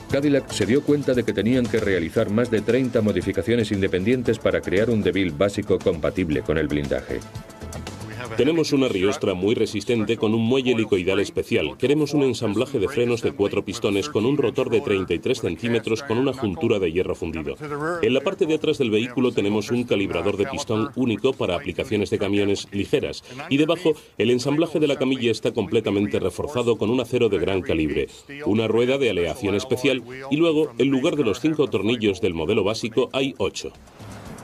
Cadillac se dio cuenta de que tenían que realizar más de 30 modificaciones independientes para crear un DeVille básico compatible con el blindaje. Tenemos una riostra muy resistente con un muelle helicoidal especial. Queremos un ensamblaje de frenos de 4 pistones con un rotor de 33 centímetros con una juntura de hierro fundido. En la parte de atrás del vehículo tenemos un calibrador de pistón único para aplicaciones de camiones ligeras. Y debajo, el ensamblaje de la camilla está completamente reforzado con un acero de gran calibre, una rueda de aleación especial y luego, en lugar de los 5 tornillos del modelo básico, hay 8.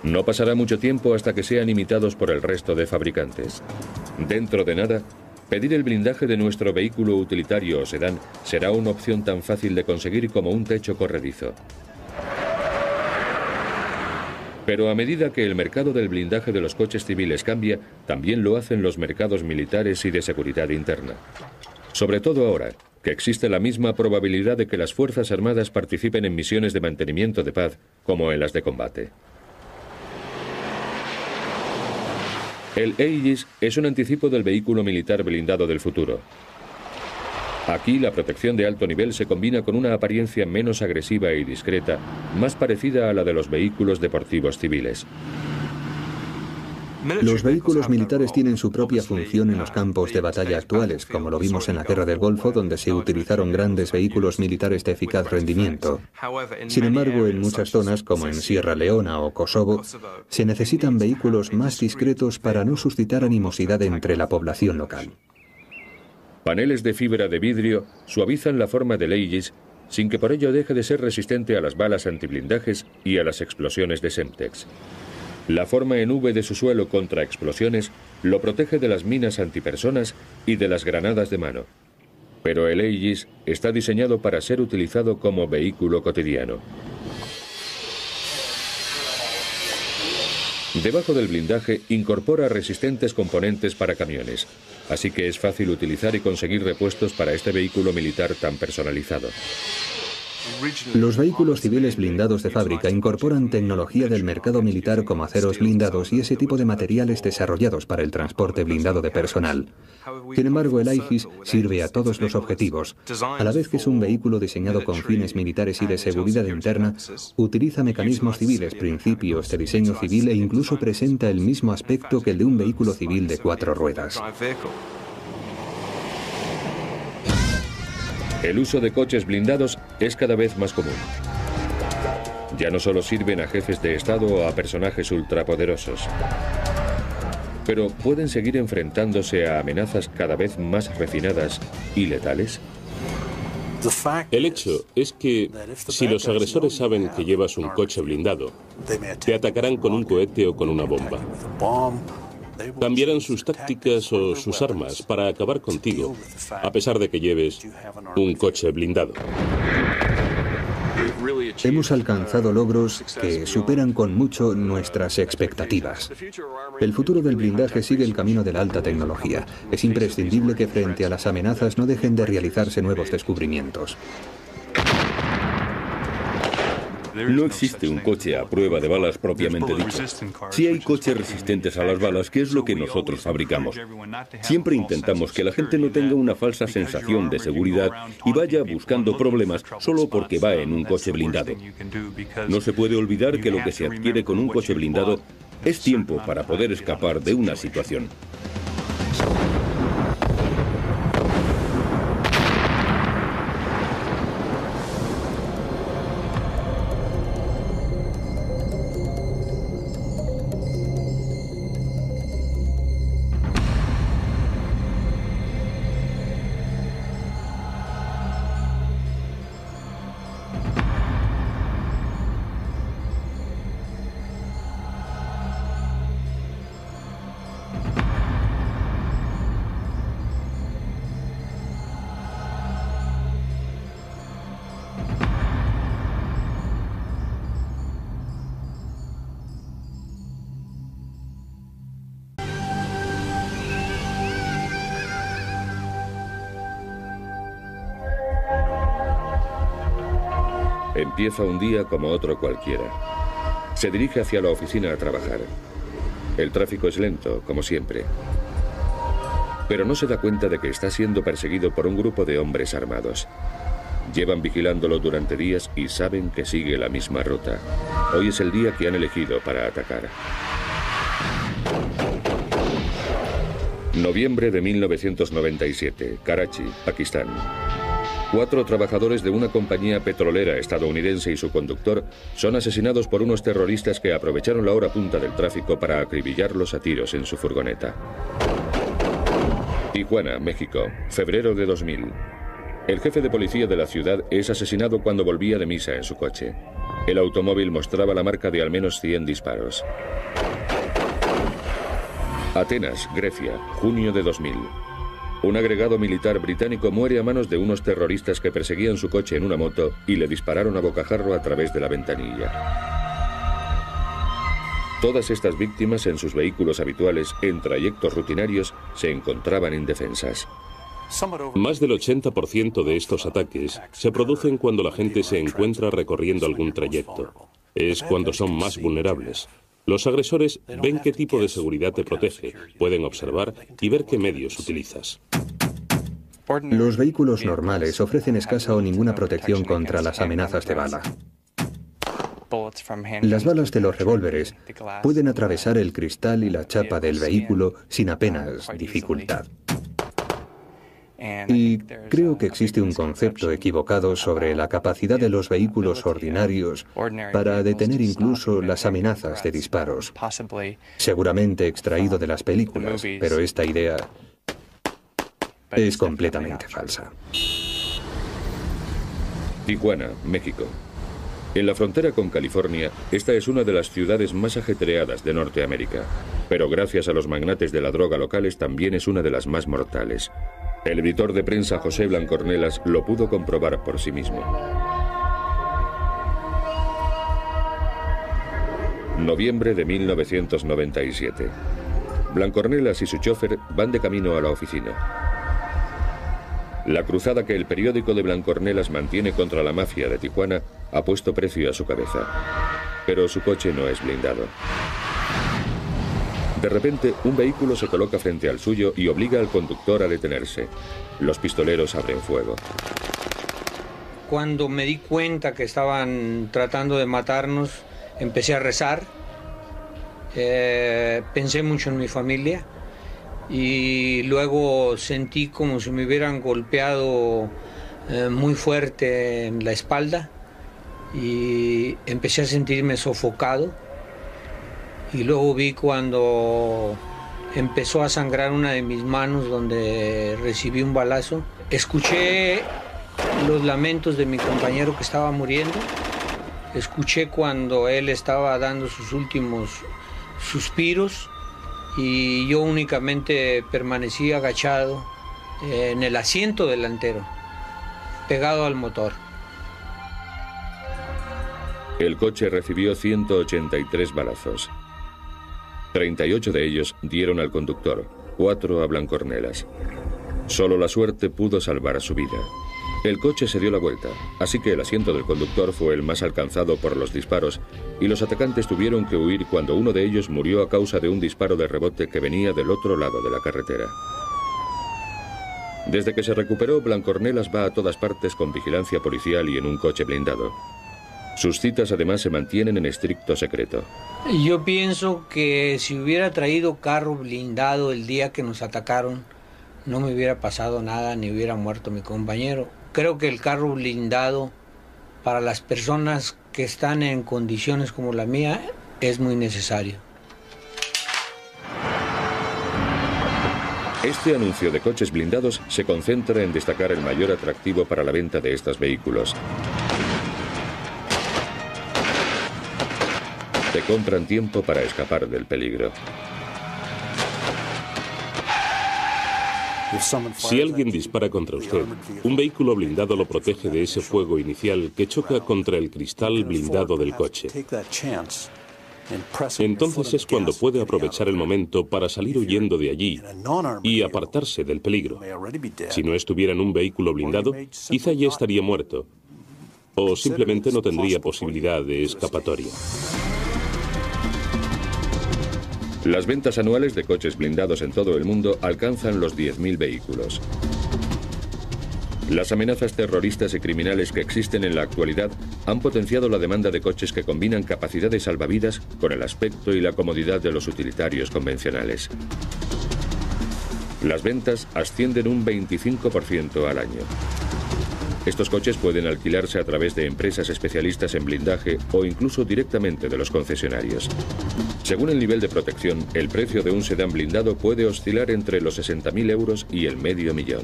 No pasará mucho tiempo hasta que sean imitados por el resto de fabricantes. Dentro de nada, pedir el blindaje de nuestro vehículo utilitario o sedán será una opción tan fácil de conseguir como un techo corredizo. Pero a medida que el mercado del blindaje de los coches civiles cambia, también lo hacen los mercados militares y de seguridad interna. Sobre todo ahora, que existe la misma probabilidad de que las Fuerzas Armadas participen en misiones de mantenimiento de paz como en las de combate. El Aegis es un anticipo del vehículo militar blindado del futuro. Aquí la protección de alto nivel se combina con una apariencia menos agresiva y discreta, más parecida a la de los vehículos deportivos civiles. Los vehículos militares tienen su propia función en los campos de batalla actuales, como lo vimos en la Guerra del Golfo, donde se utilizaron grandes vehículos militares de eficaz rendimiento. Sin embargo, en muchas zonas, como en Sierra Leona o Kosovo, se necesitan vehículos más discretos para no suscitar animosidad entre la población local. Paneles de fibra de vidrio suavizan la forma del Aegis sin que por ello deje de ser resistente a las balas antiblindajes y a las explosiones de Semtex. La forma en V de su suelo contra explosiones lo protege de las minas antipersonas y de las granadas de mano. Pero el Aegis está diseñado para ser utilizado como vehículo cotidiano. Debajo del blindaje incorpora resistentes componentes para camiones, así que es fácil utilizar y conseguir repuestos para este vehículo militar tan personalizado. Los vehículos civiles blindados de fábrica incorporan tecnología del mercado militar como aceros blindados y ese tipo de materiales desarrollados para el transporte blindado de personal. Sin embargo, el Aegis sirve a todos los objetivos. A la vez que es un vehículo diseñado con fines militares y de seguridad interna, utiliza mecanismos civiles, principios de diseño civil e incluso presenta el mismo aspecto que el de un vehículo civil de 4 ruedas. El uso de coches blindados es cada vez más común. Ya no solo sirven a jefes de Estado o a personajes ultrapoderosos, pero pueden seguir enfrentándose a amenazas cada vez más refinadas y letales. El hecho es que si los agresores saben que llevas un coche blindado, te atacarán con un cohete o con una bomba. Cambiarán sus tácticas o sus armas para acabar contigo, a pesar de que lleves un coche blindado. Hemos alcanzado logros que superan con mucho nuestras expectativas. El futuro del blindaje sigue el camino de la alta tecnología. Es imprescindible que frente a las amenazas no dejen de realizarse nuevos descubrimientos. No existe un coche a prueba de balas propiamente dicho. Sí hay coches resistentes a las balas, que es lo que nosotros fabricamos. Siempre intentamos que la gente no tenga una falsa sensación de seguridad y vaya buscando problemas solo porque va en un coche blindado. No se puede olvidar que lo que se adquiere con un coche blindado es tiempo para poder escapar de una situación. Empieza un día como otro cualquiera. Se dirige hacia la oficina a trabajar. El tráfico es lento, como siempre. Pero no se da cuenta de que está siendo perseguido por un grupo de hombres armados. Llevan vigilándolo durante días y saben que sigue la misma ruta. Hoy es el día que han elegido para atacar. Noviembre de 1997, Karachi, Pakistán. 4 trabajadores de una compañía petrolera estadounidense y su conductor son asesinados por unos terroristas que aprovecharon la hora punta del tráfico para acribillarlos a tiros en su furgoneta. Tijuana, México, febrero de 2000. El jefe de policía de la ciudad es asesinado cuando volvía de misa en su coche. El automóvil mostraba la marca de al menos 100 disparos. Atenas, Grecia, junio de 2000. Un agregado militar británico muere a manos de unos terroristas que perseguían su coche en una moto y le dispararon a bocajarro a través de la ventanilla. Todas estas víctimas en sus vehículos habituales, en trayectos rutinarios, se encontraban indefensas. Más del 80% de estos ataques se producen cuando la gente se encuentra recorriendo algún trayecto. Es cuando son más vulnerables. Los agresores ven qué tipo de seguridad te protege, pueden observar y ver qué medios utilizas. Los vehículos normales ofrecen escasa o ninguna protección contra las amenazas de bala. Las balas de los revólveres pueden atravesar el cristal y la chapa del vehículo sin apenas dificultad. Y creo que existe un concepto equivocado sobre la capacidad de los vehículos ordinarios para detener incluso las amenazas de disparos. Seguramente extraído de las películas, pero esta idea es completamente falsa. Tijuana, México. En la frontera con California, esta es una de las ciudades más ajetreadas de Norteamérica. Pero gracias a los magnates de la droga locales también es una de las más mortales. El editor de prensa José Blancornelas lo pudo comprobar por sí mismo. Noviembre de 1997. Blancornelas y su chofer van de camino a la oficina. La cruzada que el periódico de Blancornelas mantiene contra la mafia de Tijuana ha puesto precio a su cabeza. Pero su coche no es blindado. De repente, un vehículo se coloca frente al suyo y obliga al conductor a detenerse. Los pistoleros abren fuego. Cuando me di cuenta que estaban tratando de matarnos, empecé a rezar. Pensé mucho en mi familia. Y luego sentí como si me hubieran golpeado muy fuerte en la espalda y empecé a sentirme sofocado. Y luego vi cuando empezó a sangrar una de mis manos donde recibí un balazo. Escuché los lamentos de mi compañero que estaba muriendo. Escuché cuando él estaba dando sus últimos suspiros. Y yo únicamente permanecí agachado en el asiento delantero, pegado al motor. El coche recibió 183 balazos. 38 de ellos dieron al conductor, 4 a Blancornelas. Solo la suerte pudo salvar su vida. El coche se dio la vuelta, así que el asiento del conductor fue el más alcanzado por los disparos y los atacantes tuvieron que huir cuando uno de ellos murió a causa de un disparo de rebote que venía del otro lado de la carretera. Desde que se recuperó, Blancornelas va a todas partes con vigilancia policial y en un coche blindado. Sus citas además se mantienen en estricto secreto. Yo pienso que si hubiera traído carro blindado el día que nos atacaron, no me hubiera pasado nada ni hubiera muerto mi compañero. Creo que el carro blindado para las personas que están en condiciones como la mía es muy necesario. Este anuncio de coches blindados se concentra en destacar el mayor atractivo para la venta de estos vehículos. Te compran tiempo para escapar del peligro. Si alguien dispara contra usted, un vehículo blindado lo protege de ese fuego inicial que choca contra el cristal blindado del coche. Entonces es cuando puede aprovechar el momento para salir huyendo de allí y apartarse del peligro. Si no estuviera en un vehículo blindado, quizá ya estaría muerto. o simplemente no tendría posibilidad de escapatoria. Las ventas anuales de coches blindados en todo el mundo alcanzan los 10.000 vehículos. Las amenazas terroristas y criminales que existen en la actualidad han potenciado la demanda de coches que combinan capacidad de salvavidas con el aspecto y la comodidad de los utilitarios convencionales. Las ventas ascienden un 25% al año. Estos coches pueden alquilarse a través de empresas especialistas en blindaje o incluso directamente de los concesionarios. Según el nivel de protección, el precio de un sedán blindado puede oscilar entre los 60.000 euros y el $500.000.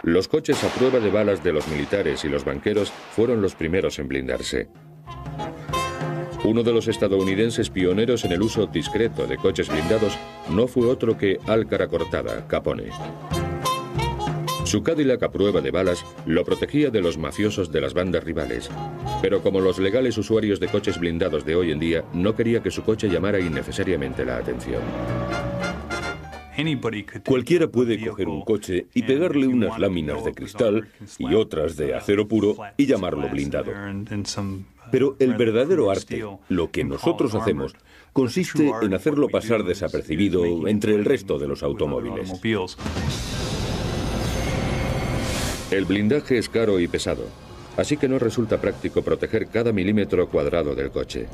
Los coches a prueba de balas de los militares y los banqueros fueron los primeros en blindarse. Uno de los estadounidenses pioneros en el uso discreto de coches blindados no fue otro que Al Caracortada, Capone. Su Cadillac a prueba de balas lo protegía de los mafiosos de las bandas rivales, pero como los legales usuarios de coches blindados de hoy en día, no quería que su coche llamara innecesariamente la atención. Cualquiera puede coger un coche y pegarle unas láminas de cristal y otras de acero puro y llamarlo blindado. Pero el verdadero arte, lo que nosotros hacemos, consiste en hacerlo pasar desapercibido entre el resto de los automóviles. El blindaje es caro y pesado, así que no resulta práctico proteger cada milímetro cuadrado del coche.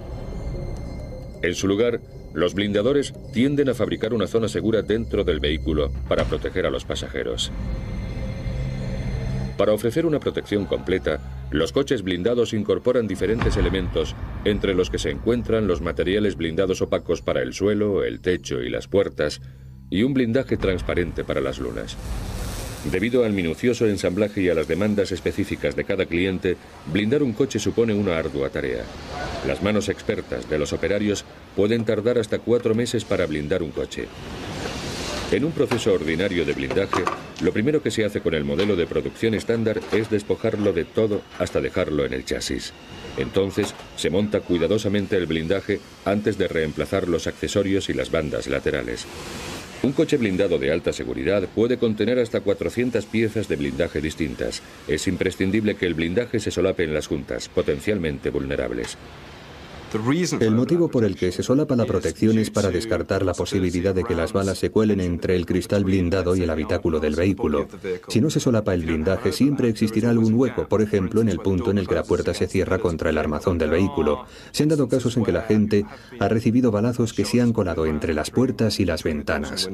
En su lugar, los blindadores tienden a fabricar una zona segura dentro del vehículo para proteger a los pasajeros. Para ofrecer una protección completa, los coches blindados incorporan diferentes elementos, entre los que se encuentran los materiales blindados opacos para el suelo, el techo y las puertas, y un blindaje transparente para las lunas. Debido al minucioso ensamblaje y a las demandas específicas de cada cliente, blindar un coche supone una ardua tarea. Las manos expertas de los operarios pueden tardar hasta 4 meses para blindar un coche. En un proceso ordinario de blindaje, lo primero que se hace con el modelo de producción estándar es despojarlo de todo hasta dejarlo en el chasis. Entonces, se monta cuidadosamente el blindaje antes de reemplazar los accesorios y las bandas laterales. Un coche blindado de alta seguridad puede contener hasta 400 piezas de blindaje distintas. Es imprescindible que el blindaje se solape en las juntas, potencialmente vulnerables. El motivo por el que se solapa la protección es para descartar la posibilidad de que las balas se cuelen entre el cristal blindado y el habitáculo del vehículo. Si no se solapa el blindaje, siempre existirá algún hueco, por ejemplo, en el punto en el que la puerta se cierra contra el armazón del vehículo. Se han dado casos en que la gente ha recibido balazos que se han colado entre las puertas y las ventanas.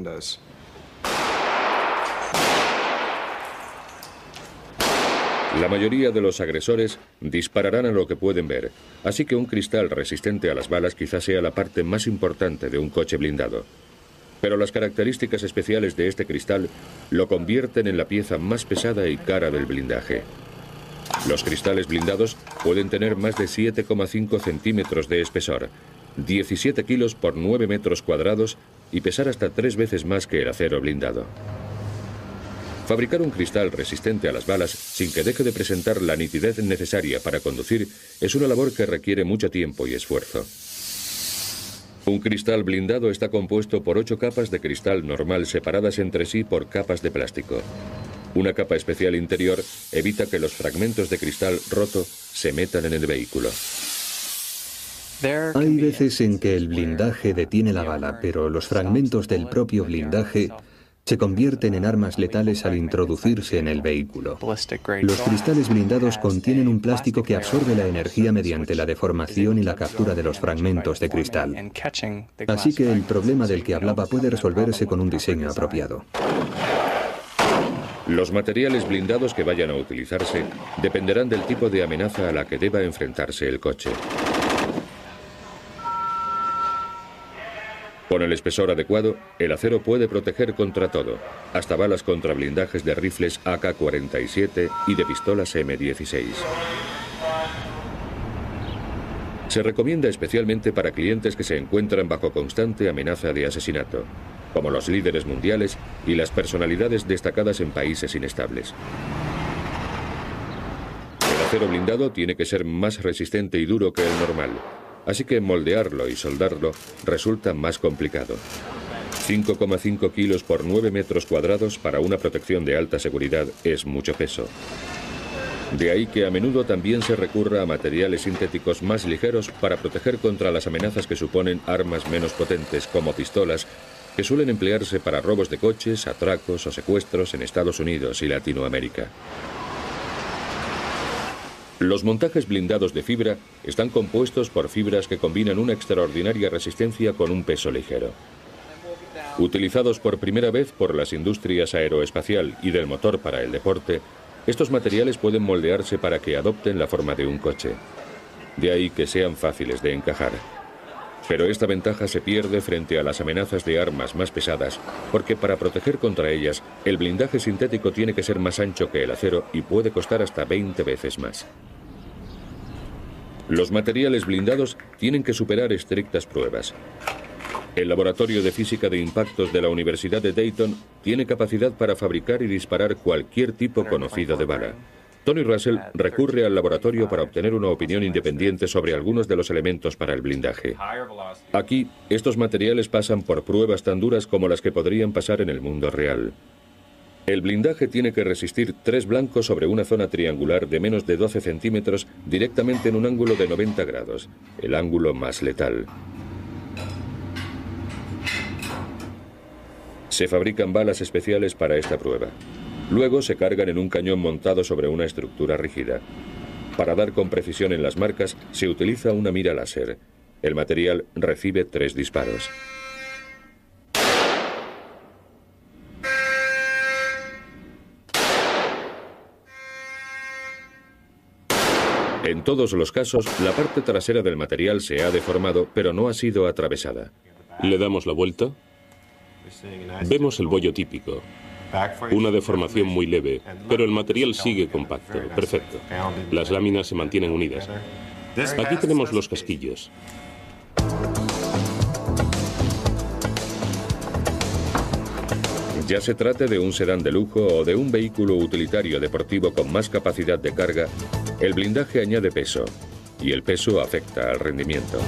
La mayoría de los agresores dispararán a lo que pueden ver, así que un cristal resistente a las balas quizás sea la parte más importante de un coche blindado. Pero las características especiales de este cristal lo convierten en la pieza más pesada y cara del blindaje. Los cristales blindados pueden tener más de 7,5 centímetros de espesor, 17 kilos por 9 metros cuadrados y pesar hasta 3 veces más que el acero blindado. Fabricar un cristal resistente a las balas sin que deje de presentar la nitidez necesaria para conducir es una labor que requiere mucho tiempo y esfuerzo. Un cristal blindado está compuesto por 8 capas de cristal normal separadas entre sí por capas de plástico. Una capa especial interior evita que los fragmentos de cristal roto se metan en el vehículo. Hay veces en que el blindaje detiene la bala, pero los fragmentos del propio blindaje se convierten en armas letales al introducirse en el vehículo. Los cristales blindados contienen un plástico que absorbe la energía mediante la deformación y la captura de los fragmentos de cristal. Así que el problema del que hablaba puede resolverse con un diseño apropiado. Los materiales blindados que vayan a utilizarse dependerán del tipo de amenaza a la que deba enfrentarse el coche. Con el espesor adecuado, el acero puede proteger contra todo, hasta balas contra blindajes de rifles AK-47 y de pistolas M16. Se recomienda especialmente para clientes que se encuentran bajo constante amenaza de asesinato, como los líderes mundiales y las personalidades destacadas en países inestables. El acero blindado tiene que ser más resistente y duro que el normal, así que moldearlo y soldarlo resulta más complicado. 5,5 kilos por 9 metros cuadrados para una protección de alta seguridad es mucho peso. De ahí que a menudo también se recurra a materiales sintéticos más ligeros para proteger contra las amenazas que suponen armas menos potentes, como pistolas, que suelen emplearse para robos de coches, atracos o secuestros en Estados Unidos y Latinoamérica. Los montajes blindados de fibra están compuestos por fibras que combinan una extraordinaria resistencia con un peso ligero. Utilizados por primera vez por las industrias aeroespacial y del motor para el deporte, estos materiales pueden moldearse para que adopten la forma de un coche. De ahí que sean fáciles de encajar. Pero esta ventaja se pierde frente a las amenazas de armas más pesadas, porque para proteger contra ellas, el blindaje sintético tiene que ser más ancho que el acero y puede costar hasta 20 veces más. Los materiales blindados tienen que superar estrictas pruebas. El Laboratorio de Física de Impactos de la Universidad de Dayton tiene capacidad para fabricar y disparar cualquier tipo conocido de bala. Tony Russell recurre al laboratorio para obtener una opinión independiente sobre algunos de los elementos para el blindaje. Aquí, estos materiales pasan por pruebas tan duras como las que podrían pasar en el mundo real. El blindaje tiene que resistir 3 blancos sobre una zona triangular de menos de 12 centímetros directamente en un ángulo de 90 grados, el ángulo más letal. Se fabrican balas especiales para esta prueba. Luego se cargan en un cañón montado sobre una estructura rígida. Para dar con precisión en las marcas, se utiliza una mira láser. El material recibe 3 disparos. En todos los casos, la parte trasera del material se ha deformado, pero no ha sido atravesada. Le damos la vuelta. Vemos el bollo típico. Una deformación muy leve, pero el material sigue compacto. Perfecto. Las láminas se mantienen unidas. Aquí tenemos los casquillos. Ya se trate de un sedán de lujo o de un vehículo utilitario deportivo con más capacidad de carga, el blindaje añade peso, y el peso afecta al rendimiento.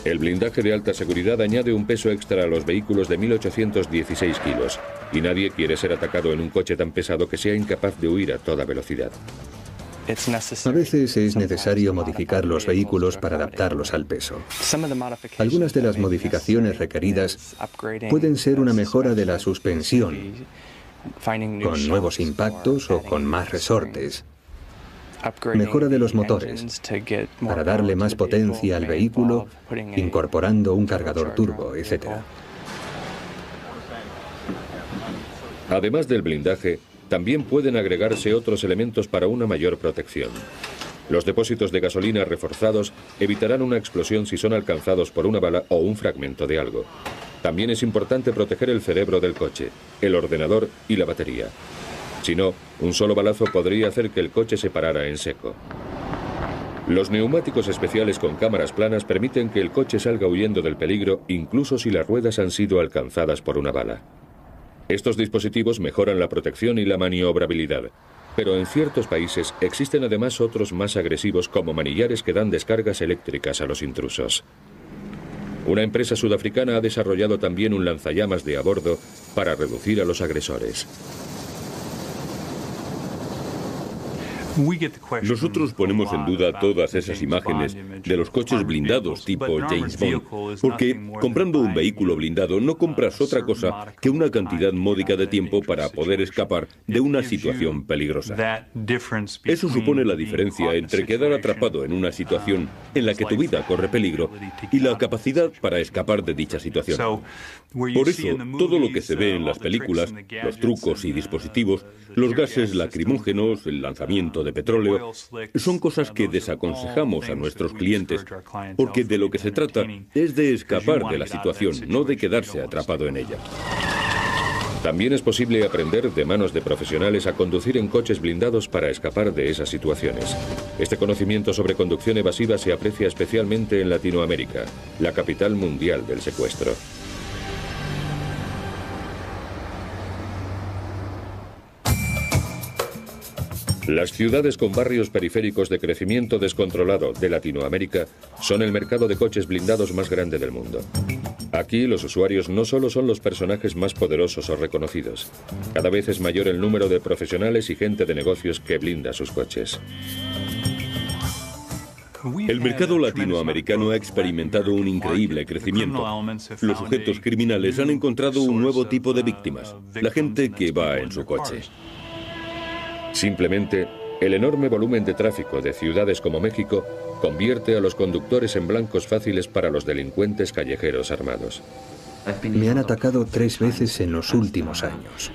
El blindaje de alta seguridad añade un peso extra a los vehículos de 1.816 kilos, y nadie quiere ser atacado en un coche tan pesado que sea incapaz de huir a toda velocidad. A veces es necesario modificar los vehículos para adaptarlos al peso. Algunas de las modificaciones requeridas pueden ser una mejora de la suspensión, con nuevos impactos o con más resortes. Mejora de los motores, para darle más potencia al vehículo, incorporando un cargador turbo, etc. Además del blindaje, también pueden agregarse otros elementos para una mayor protección. Los depósitos de gasolina reforzados evitarán una explosión si son alcanzados por una bala o un fragmento de algo. También es importante proteger el cerebro del coche, el ordenador y la batería. Si no, un solo balazo podría hacer que el coche se parara en seco. Los neumáticos especiales con cámaras planas permiten que el coche salga huyendo del peligro incluso si las ruedas han sido alcanzadas por una bala. Estos dispositivos mejoran la protección y la maniobrabilidad, pero en ciertos países existen además otros más agresivos como manillares que dan descargas eléctricas a los intrusos. Una empresa sudafricana ha desarrollado también un lanzallamas de a bordo para reducir a los agresores. Nosotros ponemos en duda todas esas imágenes de los coches blindados tipo James Bond, porque comprando un vehículo blindado no compras otra cosa que una cantidad módica de tiempo para poder escapar de una situación peligrosa. Eso supone la diferencia entre quedar atrapado en una situación en la que tu vida corre peligro y la capacidad para escapar de dicha situación. Por eso, todo lo que se ve en las películas, los trucos y dispositivos, los gases lacrimógenos, el lanzamiento de petróleo, son cosas que desaconsejamos a nuestros clientes, porque de lo que se trata es de escapar de la situación, no de quedarse atrapado en ella. También es posible aprender de manos de profesionales a conducir en coches blindados para escapar de esas situaciones. Este conocimiento sobre conducción evasiva se aprecia especialmente en Latinoamérica, la capital mundial del secuestro. Las ciudades con barrios periféricos de crecimiento descontrolado de Latinoamérica son el mercado de coches blindados más grande del mundo. Aquí los usuarios no solo son los personajes más poderosos o reconocidos. Cada vez es mayor el número de profesionales y gente de negocios que blinda sus coches. El mercado latinoamericano ha experimentado un increíble crecimiento. Los sujetos criminales han encontrado un nuevo tipo de víctimas, la gente que va en su coche. Simplemente, el enorme volumen de tráfico de ciudades como México convierte a los conductores en blancos fáciles para los delincuentes callejeros armados. Me han atacado 3 veces en los últimos años.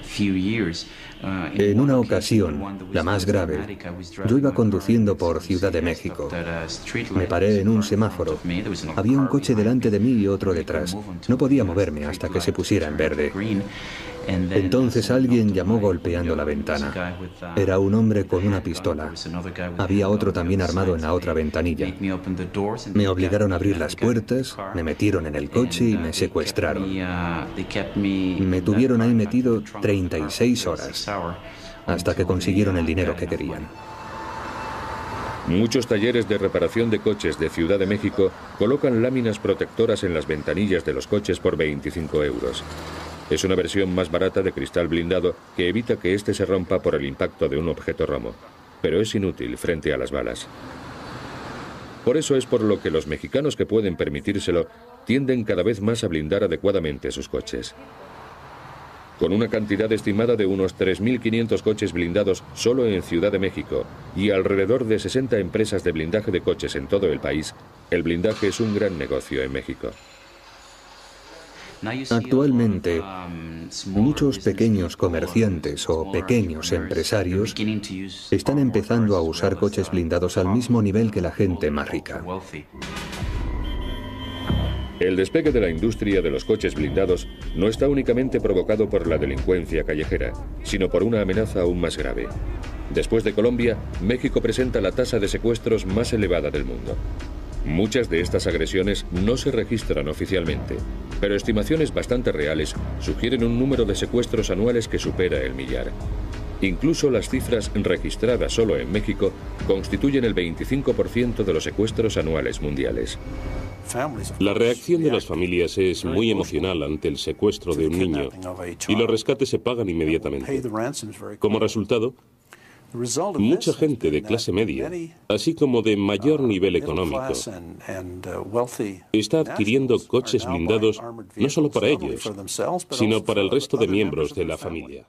En una ocasión, la más grave, yo iba conduciendo por Ciudad de México. Me paré en un semáforo. Había un coche delante de mí y otro detrás. No podía moverme hasta que se pusiera en verde. Entonces alguien llamó golpeando la ventana. Era un hombre con una pistola. Había otro también armado en la otra ventanilla. Me obligaron a abrir las puertas, me metieron en el coche y me secuestraron. Me tuvieron ahí metido 36 horas, hasta que consiguieron el dinero que querían. Muchos talleres de reparación de coches de Ciudad de México colocan láminas protectoras en las ventanillas de los coches por 25 euros. Es una versión más barata de cristal blindado que evita que éste se rompa por el impacto de un objeto romo, pero es inútil frente a las balas. Por eso es por lo que los mexicanos que pueden permitírselo tienden cada vez más a blindar adecuadamente sus coches. Con una cantidad estimada de unos 3.500 coches blindados solo en Ciudad de México y alrededor de 60 empresas de blindaje de coches en todo el país, el blindaje es un gran negocio en México. Actualmente, muchos pequeños comerciantes o pequeños empresarios están empezando a usar coches blindados al mismo nivel que la gente más rica. El despegue de la industria de los coches blindados no está únicamente provocado por la delincuencia callejera, sino por una amenaza aún más grave. Después de Colombia, México presenta la tasa de secuestros más elevada del mundo. Muchas de estas agresiones no se registran oficialmente, pero estimaciones bastante reales sugieren un número de secuestros anuales que supera el 1.000.000. Incluso las cifras registradas solo en México constituyen el 25% de los secuestros anuales mundiales. La reacción de las familias es muy emocional ante el secuestro de un niño y los rescates se pagan inmediatamente. Como resultado, mucha gente de clase media, así como de mayor nivel económico, está adquiriendo coches blindados no solo para ellos, sino para el resto de miembros de la familia.